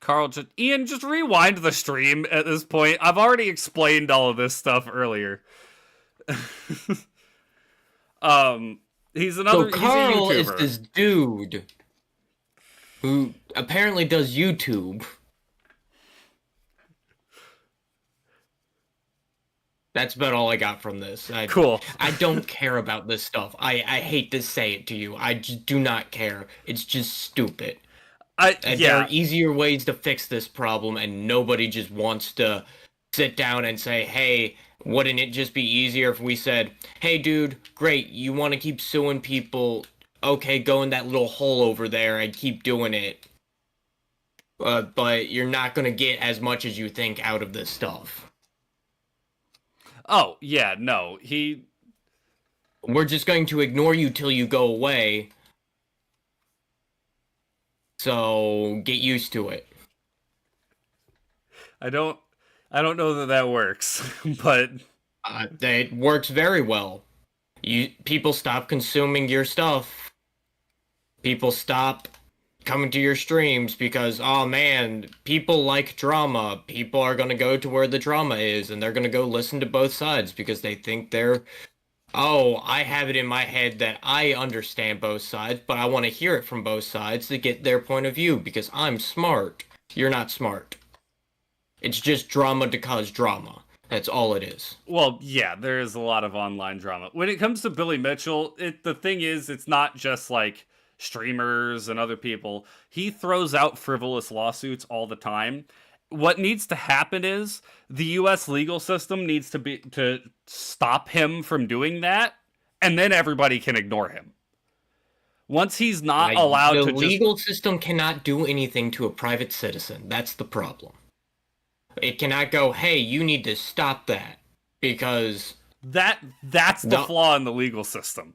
Karl, Ian, just rewind the stream at this point. I've already explained all of this stuff earlier. um, he's So he's a Karl is YouTuber. this dude who apparently does YouTube. That's about all I got from this. Cool. I don't care about this stuff. I hate to say it to you. I just do not care. It's just stupid. There are Yeah. easier ways to fix this problem, and nobody just wants to sit down and say, hey, wouldn't it just be easier if we said, hey, dude, great, you want to keep suing people? Okay, go in that little hole over there and keep doing it. But you're not going to get as much as you think out of this stuff. Oh, yeah, no. We're just going to ignore you till you go away. So get used to it. I don't know that that works, but It works very well. People stop consuming your stuff. People stop coming to your streams because, oh man, people like drama. People are gonna go to where the drama is, and they're gonna go listen to both sides because they think they're, oh, I have it in my head that I understand both sides, but I want to hear it from both sides to get their point of view because I'm smart. You're not smart. It's just drama to cause drama. That's all it is. well, yeah, there is a lot of online drama. When it comes to Billy Mitchell, the thing is, it's not just like streamers and other people. He throws out frivolous lawsuits all the time. What needs to happen is the US legal system needs to stop him from doing that, and then everybody can ignore him. Once he's not allowed The to just legal system cannot do anything to a private citizen. That's the problem. It cannot go, hey, you need to stop that. Because that's the the flaw in the legal system.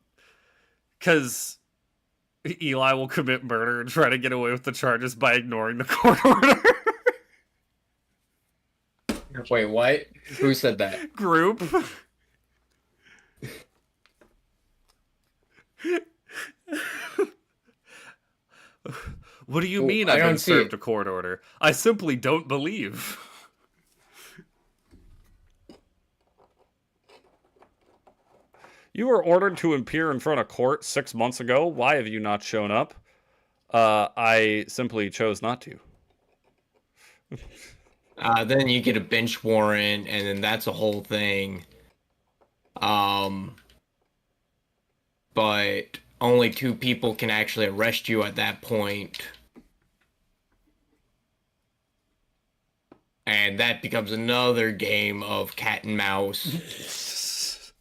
Cuz Eli will commit murder and try to get away with the charges by ignoring the court order. Wait, what? Who said that? Group. What do you mean I've been served a court order? I simply don't believe. You were ordered to appear in front of court 6 months ago. Why have you not shown up? I simply chose not to. Then you get a bench warrant, and then that's a whole thing. But only 2 people can actually arrest you at that point. And that becomes another game of cat and mouse.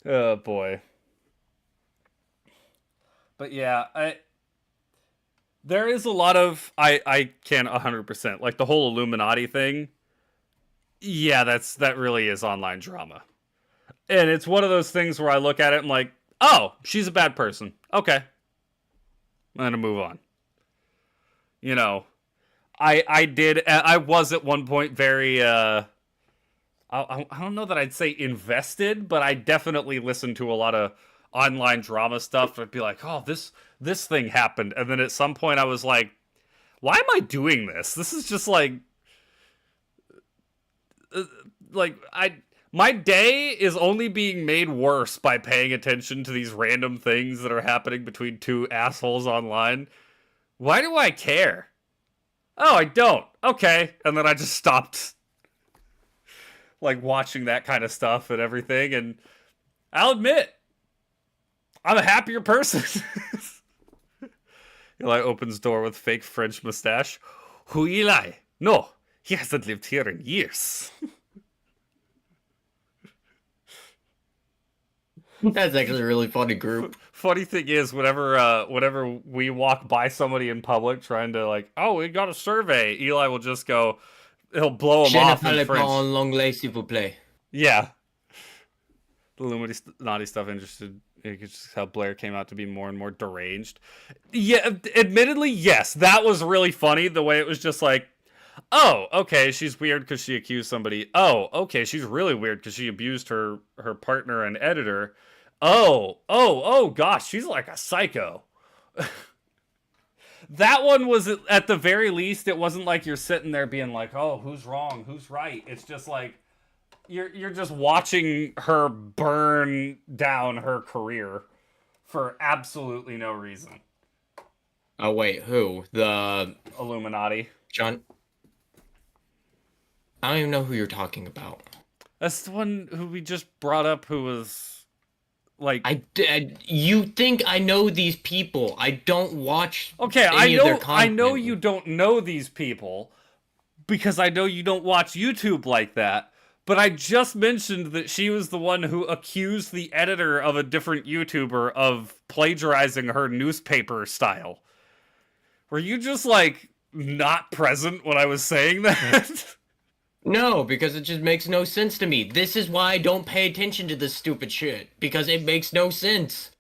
Oh, boy. But yeah, there is a lot of... I can 100%. Like, the whole Illuminati thing. Yeah, that really is online drama. And it's one of those things where I look at it and I'm like, oh, she's a bad person. Okay. I'm gonna move on. You know, I was at one point very, I don't know that I'd say invested, but I definitely listened to a lot of online drama stuff. I'd be like, oh, this thing happened. And then at some point I was like, why am I doing this? This is just like my day is only being made worse by paying attention to these random things that are happening between 2 assholes online. Why do I care? Oh, I don't. Okay. And then I just stopped like watching that kind of stuff and everything. And I'll admit, I'm a happier person. Eli opens door with fake French mustache. Who Eli? No, he hasn't lived here in years. That's actually a really funny group. Funny thing is, whenever we walk by somebody in public trying to like, oh, we got a survey, Eli will just go, he'll blow them off in French. L'anglais, s'il vous plaît. Yeah. The Illuminati stuff interested. You could just how Blair came out to be more and more deranged. Yeah, admittedly, yes, that was really funny. The way it was just like, oh, okay, she's weird because she accused somebody. Oh, okay, she's really weird because she abused her partner and editor. Oh, gosh, she's like a psycho. That one was, at the very least, it wasn't like you're sitting there being like, oh, who's wrong, who's right? It's just like, you're just watching her burn down her career for absolutely no reason. Oh, wait, who? The Illuminati. John? I don't even know who you're talking about. That's the one who we just brought up who was... like, you think I know these people? I don't watch. Okay, any of their content. I know you don't know these people because I know you don't watch YouTube like that. But I just mentioned that she was the one who accused the editor of a different YouTuber of plagiarizing her newspaper style. Were you just like not present when I was saying that? No, because it just makes no sense to me. This is why I don't pay attention to this stupid shit. Because it makes no sense.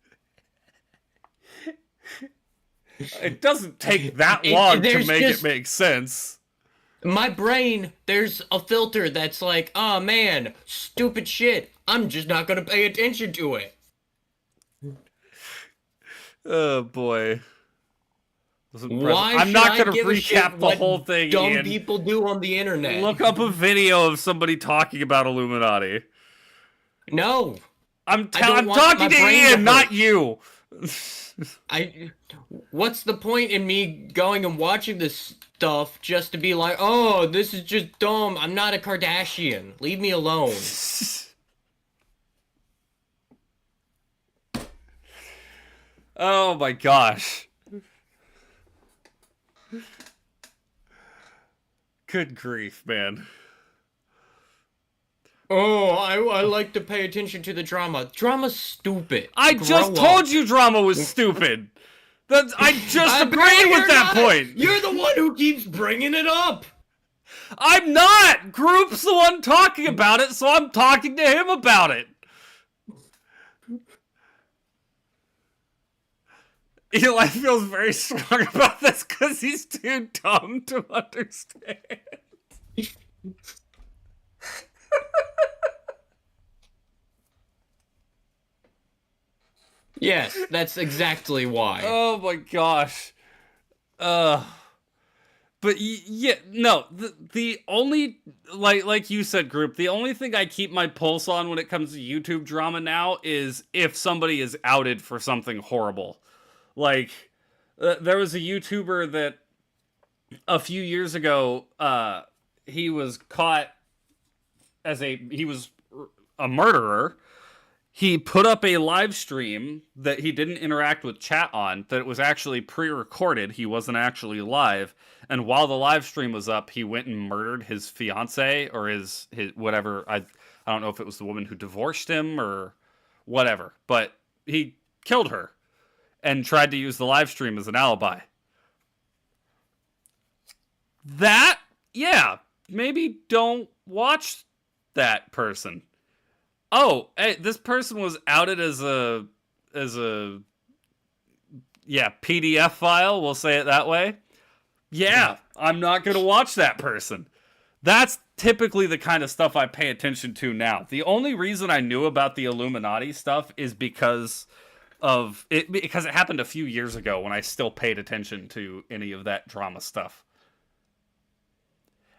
It doesn't take that long to make it make sense. My brain, there's a filter that's like, oh man, stupid shit. I'm just not gonna pay attention to it. Oh boy. Why I'm not going to recap the whole thing, dumb Ian. people do on the internet. Look up a video of somebody talking about Illuminati. No. I'm talking to Ian, not you. What's the point in me going and watching this stuff just to be like, oh, this is just dumb. I'm not a Kardashian. Leave me alone. Oh my gosh. Good grief, man. Oh, I like to pay attention to the drama. Drama's stupid. I just told you drama was stupid. I just agreed with that point. You're the one who keeps bringing it up. I'm not. Group's the one talking about it, so I'm talking to him about it. Eli feels very strong about this because he's too dumb to understand. Yes, that's exactly why. Oh my gosh. But yeah, no, the only, like you said, group, the only thing I keep my pulse on when it comes to YouTube drama now is if somebody is outed for something horrible. Like, there was a YouTuber that a few years ago, he was caught he was a murderer. He put up a live stream that he didn't interact with chat on, that it was actually pre-recorded. He wasn't actually live. And while the live stream was up, he went and murdered his fiance or his whatever. I don't know if it was the woman who divorced him or whatever, but he killed her and tried to use the live stream as an alibi. That, yeah, maybe don't watch that person. Oh, hey, this person was outed as a PDF file, we'll say it that way. Yeah, I'm not going to watch that person. That's typically the kind of stuff I pay attention to now. The only reason I knew about the Illuminati stuff is because it happened a few years ago when I still paid attention to any of that drama stuff.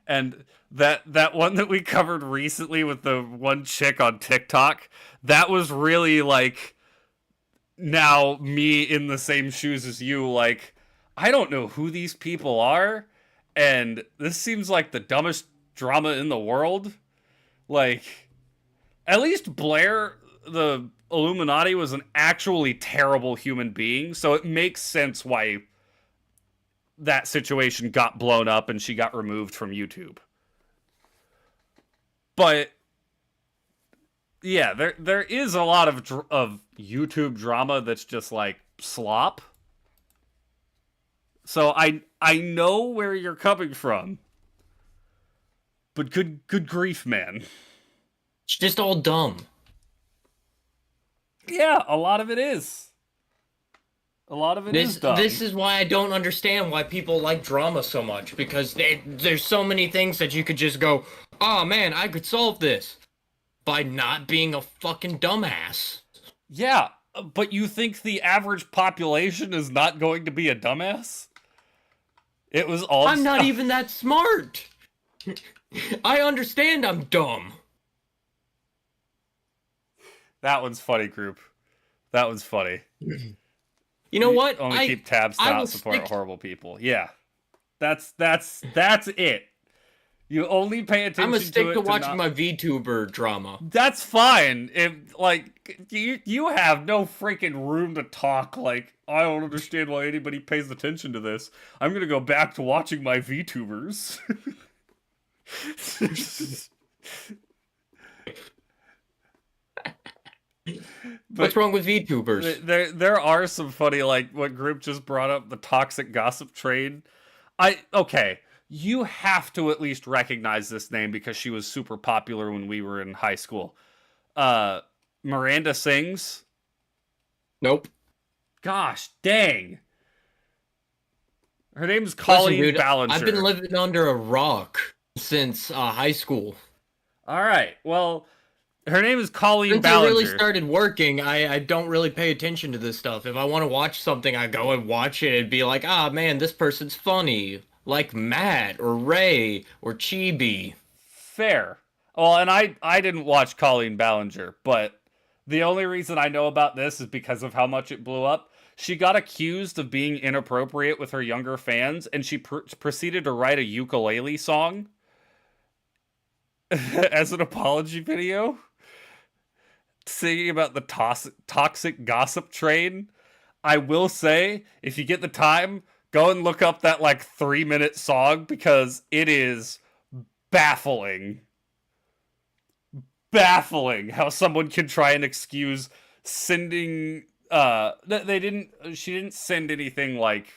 And that one that we covered recently with the one chick on TikTok, that was really like, now me in the same shoes as you, like, I don't know who these people are, and this seems like the dumbest drama in the world. Like, at least Blair, the Illuminati, was an actually terrible human being, so it makes sense why that situation got blown up and she got removed from YouTube. But yeah, there is a lot of YouTube drama that's just like slop. So I know where you're coming from. But good grief, man. It's just all dumb. Yeah, a lot of it is. A lot of it is dumb. This is why I don't understand why people like drama so much, because there's so many things that you could just go, oh man, I could solve this by not being a fucking dumbass. Yeah, but you think the average population is not going to be a dumbass? It was all I'm not even that smart. I understand I'm dumb. That one's funny, group. That one's funny. You know what? Only keep tabs to not support horrible people. Yeah. That's it. You only pay attention to it. I'm gonna stick to watching my VTuber drama. That's fine. If, like, you have no freaking room to talk. Like, I don't understand why anybody pays attention to this. I'm gonna go back to watching my VTubers. What's wrong with VTubers? There are some funny, like, what group just brought up, the toxic gossip train. Okay, you have to at least recognize this name because she was super popular when we were in high school. Miranda Sings? Nope. Gosh, dang. Her name's Colleen Ballinger. I've been living under a rock since high school. Alright, well, her name is Colleen Ballinger. Since I really started working, I don't really pay attention to this stuff. If I want to watch something, I go and watch it and be like, ah, man, this person's funny. Like Matt, or Ray, or Chibi. Fair. Well, and I didn't watch Colleen Ballinger, but the only reason I know about this is because of how much it blew up. She got accused of being inappropriate with her younger fans, and she proceeded to write a ukulele song as an apology video, singing about the toxic gossip train. I will say, if you get the time, go and look up that, like, 3-minute song, because it is baffling. Baffling how someone can try and excuse sending, she didn't send anything like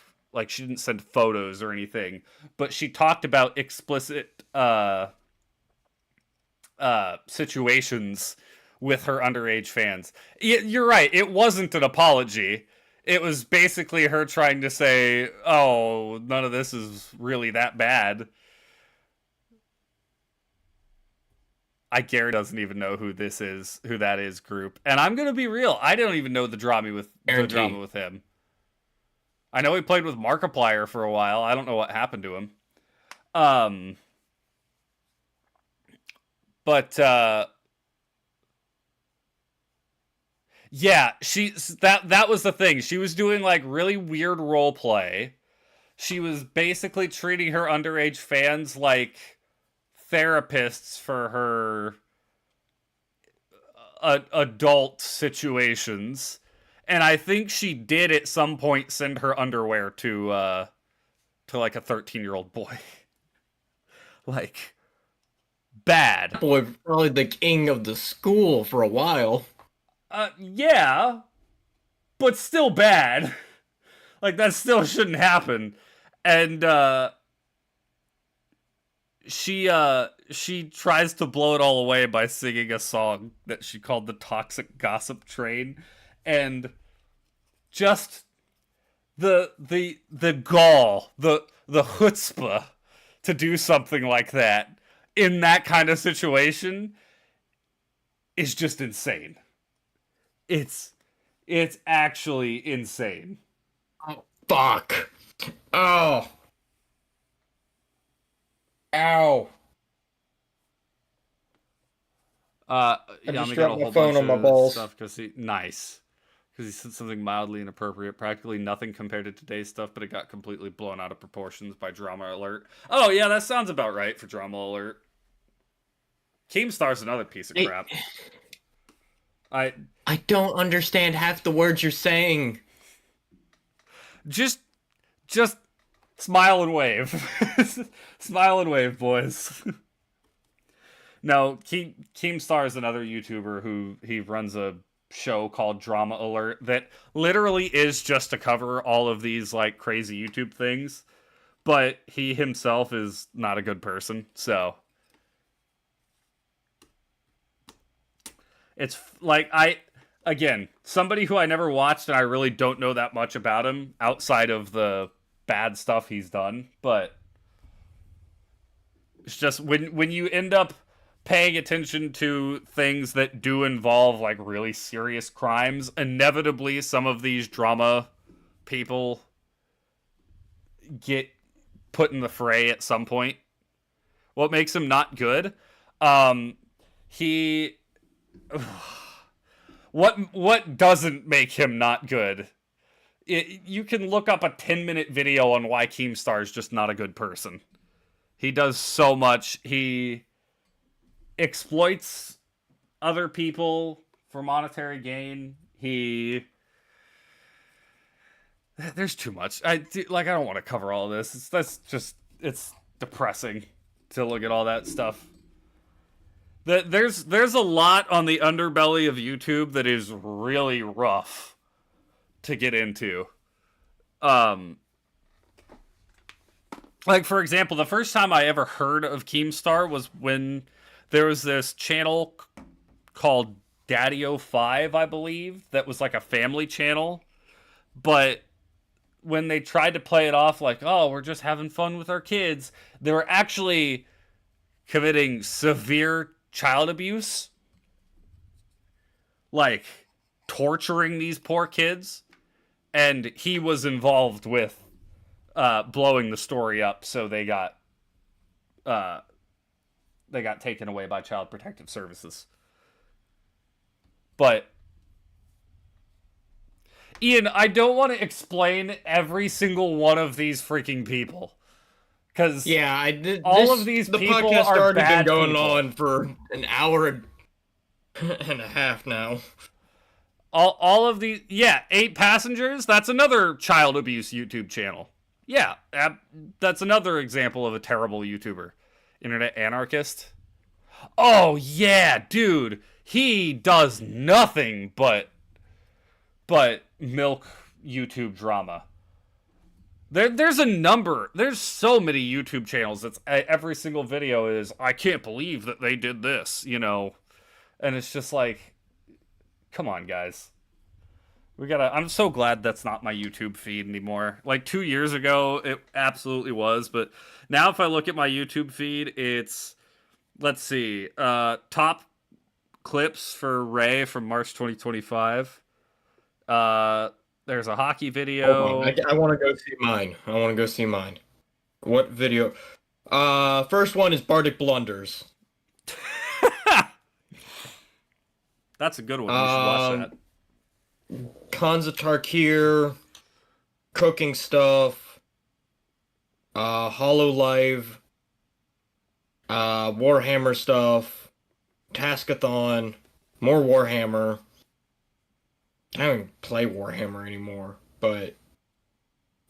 she didn't send photos or anything, but she talked about explicit, situations with her underage fans. You're right, it wasn't an apology. it was basically her trying to say, oh, none of this is really that bad. I Gary doesn't even know who that is group. And I'm gonna be real, I don't even know the drama with him. I know he played with Markiplier for a while. I don't know what happened to him. But yeah, that was the thing. She was doing like really weird role play. She was basically treating her underage fans like therapists for her adult situations. And I think she did at some point send her underwear to like a 13-year-old boy. Like, bad. Boy, probably the king of the school for a while. Yeah, but still bad. Like, that still shouldn't happen. And she tries to blow it all away by singing a song that she called the Toxic Gossip Train, and just the gall, the chutzpah to do something like that in that kind of situation is just insane. It's actually insane. Oh, fuck. Oh. Ow. Yami got a whole bunch of stuff because he said something mildly inappropriate, practically nothing compared to today's stuff, but it got completely blown out of proportions by Drama Alert. Oh yeah, that sounds about right for Drama Alert. Keemstar's another piece of crap. I don't understand half the words you're saying. Just smile and wave. Smile and wave, boys. No, Keemstar is another YouTuber who he runs a show called Drama Alert that literally is just to cover all of these like crazy YouTube things, but he himself is not a good person, so it's like again, somebody who I never watched and I really don't know that much about him outside of the bad stuff he's done, but it's just when you end up paying attention to things that do involve like really serious crimes, inevitably some of these drama people get put in the fray at some point. What makes him not good? What doesn't make him not good? You can look up a 10-minute video on why Keemstar is just not a good person. He does so much. He exploits other people for monetary gain. There's too much. I don't want to cover all this. It's depressing to look at all that stuff. There's a lot on the underbelly of YouTube that is really rough to get into. Like, for example, the first time I ever heard of Keemstar was when there was this channel called Daddy05, I believe, that was like a family channel. But when they tried to play it off like, oh, we're just having fun with our kids, they were actually committing severe child abuse. Like, torturing these poor kids. And he was involved with blowing the story up, so they got taken away by Child Protective Services. But Ian, I don't want to explain every single one of these freaking people, because all of these people podcast are already bad been going people. on for an hour and a half now. All of these, 8 Passengers. That's another child abuse YouTube channel. Yeah, that's another example of a terrible YouTuber. Internet Anarchist. Oh yeah, dude, he does nothing but milk YouTube drama. There's so many YouTube channels that's every single video is, I can't believe that they did this, and it's just like, come on, guys. I'm so glad that's not my YouTube feed anymore. Like 2 years ago, it absolutely was, but now if I look at my YouTube feed, it's let's see, top clips for Ray from March 2025. There's a hockey Hold on, video. I want to go see mine. I want to go see mine. What video? First one is Bardic Blunders. That's a good one. You should watch that. Kanza Tarkir, cooking stuff, Hololive, Warhammer stuff, Taskathon, more Warhammer. I don't even play Warhammer anymore, but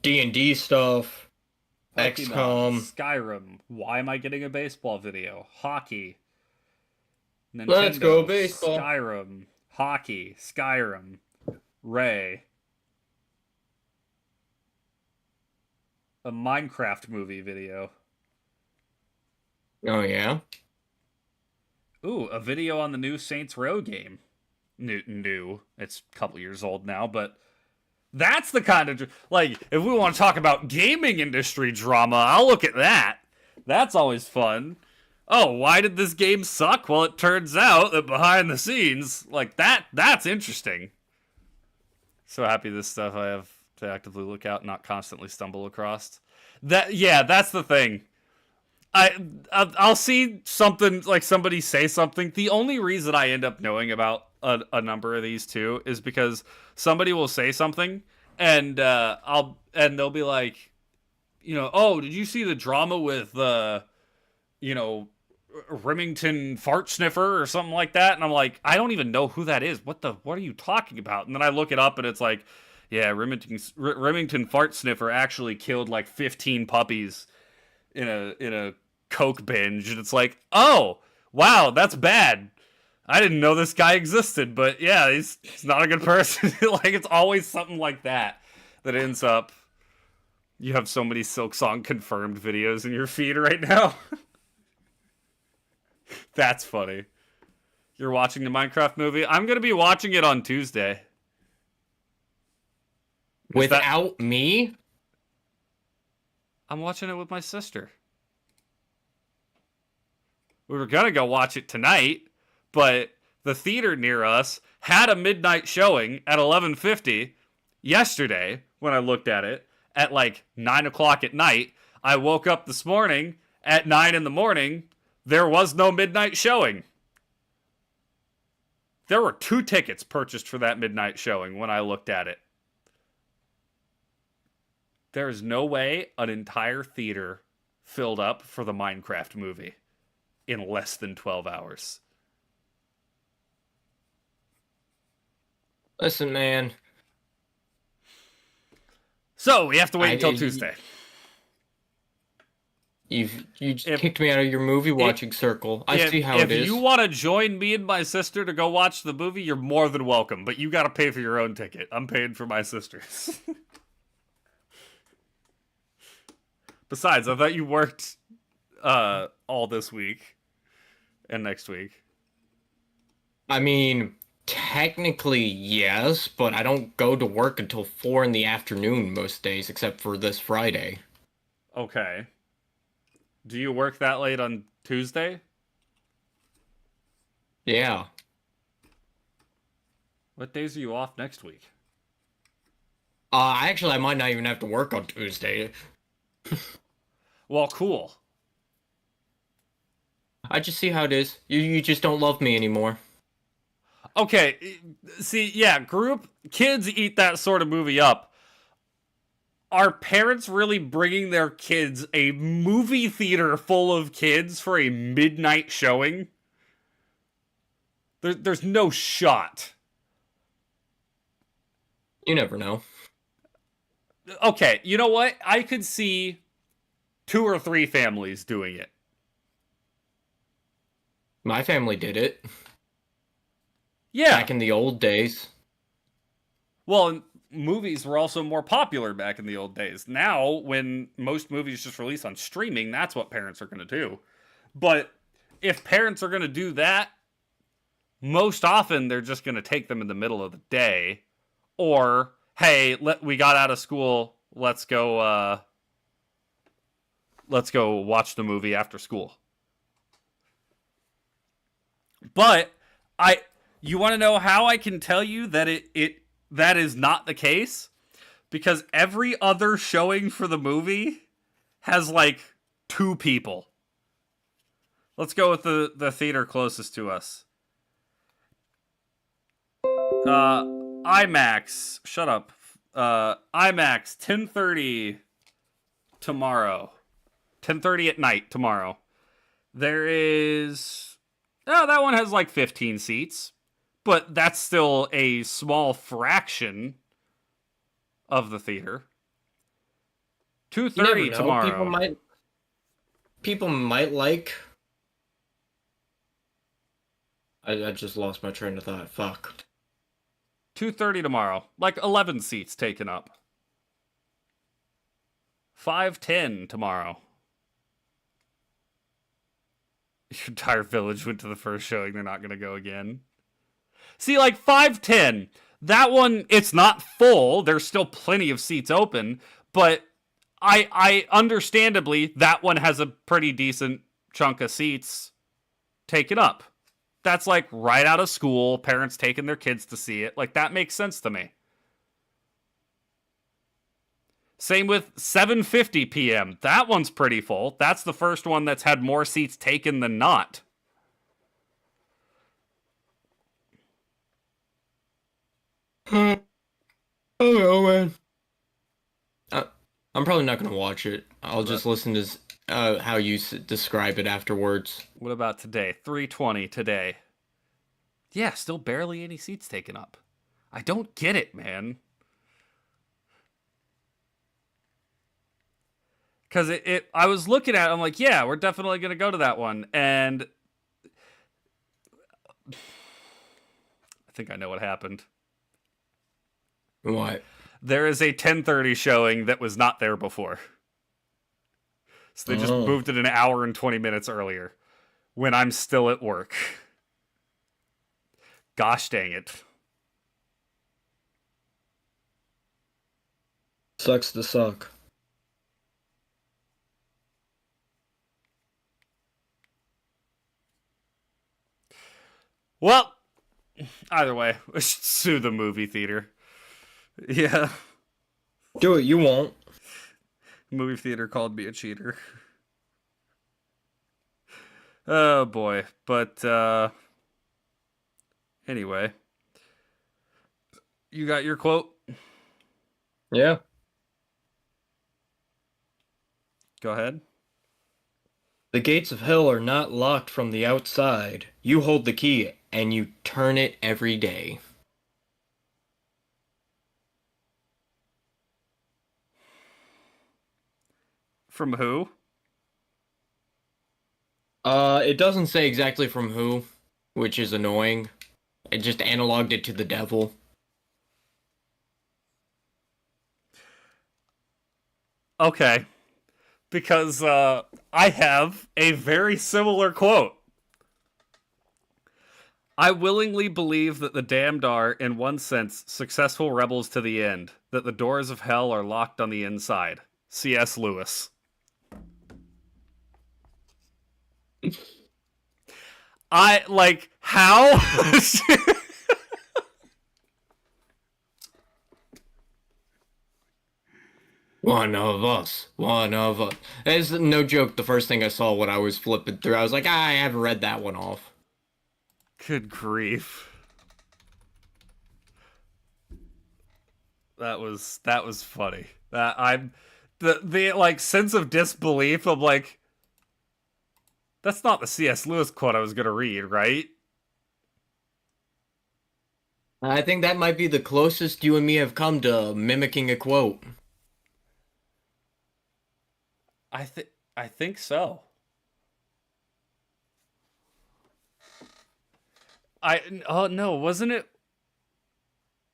D&D stuff, Pokemon, XCOM. Skyrim. Why am I getting a baseball video? Hockey. Nintendo, Let's go baseball. Skyrim. Hockey. Skyrim. Ray. A Minecraft movie video. Oh yeah? Ooh, a video on the new Saints Row game. New. It's a couple years old now, but that's the kind of like if we want to talk about gaming industry drama, I'll look at that. That's always fun. Oh, why did this game suck? Well, it turns out that behind the scenes, like that's interesting. So happy this stuff I have to actively look out, not constantly stumble across. That's the thing. I'll see something like somebody say something. The only reason I end up knowing about a number of these too is because somebody will say something and they'll be like, oh, did you see the drama with Remington Fart Sniffer or something like that? And I'm like, I don't even know who that is. What are you talking about? And then I look it up and it's like, yeah, Remington Fart Sniffer actually killed like 15 puppies in a coke binge, and it's like, oh wow, that's bad. I didn't know this guy existed, but yeah, he's not a good person. Like it's always something like that ends up. You have so many Silk Song confirmed videos in your feed right now. That's funny. You're watching the Minecraft movie? I'm gonna be watching it on Tuesday. Without me? I'm watching it with my sister. We were gonna go watch it tonight, but the theater near us had a midnight showing at 11:50 yesterday when I looked at it at like 9 o'clock at night. I woke up this morning at 9 in the morning. There was no midnight showing. There were 2 tickets purchased for that midnight showing when I looked at it. There is no way an entire theater filled up for the Minecraft movie in less than 12 hours. Listen, man. So we have to wait until Tuesday. You kicked me out of your movie watching circle. I see how it is. If you want to join me and my sister to go watch the movie, you're more than welcome. But you got to pay for your own ticket. I'm paying for my sister's. Besides, I thought you worked all this week and next week. I mean, technically yes, but I don't go to work until 4 in the afternoon most days, except for this Friday. Okay. Do you work that late on Tuesday? Yeah. What days are you off next week? Actually, I might not even have to work on Tuesday. Well, cool. I just see how it is. You just don't love me anymore. Okay, see, yeah, group kids eat that sort of movie up. Are parents really bringing their kids a movie theater full of kids for a midnight showing? There's no shot. You never know. Okay, you know what? I could see 2 or 3 families doing it. My family did it. Yeah. Back in the old days. Well, movies were also more popular back in the old days. Now, when most movies just release on streaming, that's what parents are going to do. But if parents are going to do that, most often they're just going to take them in the middle of the day or hey, we got out of school, let's go watch the movie after school. But you want to know how I can tell you that that is not the case? Because every other showing for the movie has like 2 people. Let's go with the theater closest to us. IMAX. Shut up. IMAX 10:30 tomorrow. 10:30 at night tomorrow. There is that one has like 15 seats, but that's still a small fraction of the theater. 2:30 tomorrow. People might like. I just lost my train of thought. Fuck. 2:30 tomorrow. Like 11 seats taken up. 5:10 tomorrow. Your entire village went to the first showing. They're not going to go again. See, like 5:10. That one, it's not full. There's still plenty of seats open. But I understandably, that one has a pretty decent chunk of seats taken up. That's like right out of school, parents taking their kids to see it. Like, that makes sense to me. Same with 7:50 p.m. That one's pretty full. That's the first one that's had more seats taken than not. Oh, man. I'm probably not going to watch it. I'll just listen to how you describe it afterwards. What about today? 3:20 today. Yeah, still barely any seats taken up. I don't get it, man. Because I was looking at it, I'm like, yeah, we're definitely going to go to that one. And I think I know what happened. What? There is a 10:30 showing that was not there before. So they just moved it an hour and 20 minutes earlier when I'm still at work. Gosh dang it. Sucks to suck. Well, either way, we should sue the movie theater. Yeah. Do it, you won't. Movie theater called me a cheater. Oh boy. But anyway. You got your quote? Yeah. Go ahead. The gates of hell are not locked from the outside. You hold the key and you turn it every day. From who? It doesn't say exactly from who, which is annoying. It just analogued it to the devil. Okay. Because I have a very similar quote. I willingly believe that the damned are, in one sense, successful rebels to the end, that the doors of hell are locked on the inside. C.S. Lewis. How? One of us. One of us. It's no joke, the first thing I saw when I was flipping through, I was like, I haven't read that one off. Good grief. That was funny. I'm the like sense of disbelief of like, that's not the C.S. Lewis quote I was gonna read, right? I think that might be the closest you and me have come to mimicking a quote. I think so. No, wasn't it?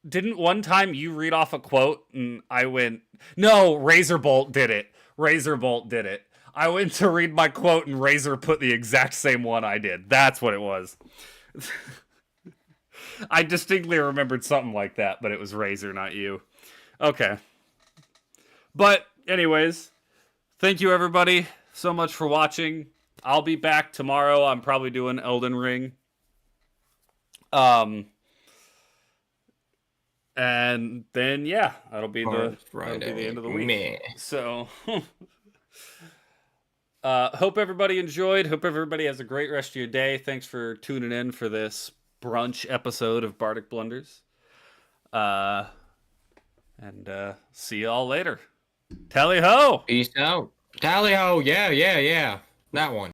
Didn't one time you read off a quote and I went, no, Razorbolt did it. Razorbolt did it. I went to read my quote and Razor put the exact same one I did. That's what it was. I distinctly remembered something like that, but it was Razor, not you. Okay. But anyways, thank you everybody so much for watching. I'll be back tomorrow. I'm probably doing Elden Ring. And then that'll be the end of the week. Meh. So hope everybody enjoyed. Hope everybody has a great rest of your day. Thanks for tuning in for this brunch episode of Bardic Blunders. And see y'all later. Tally ho! Peace out. Tally ho. Yeah. That one.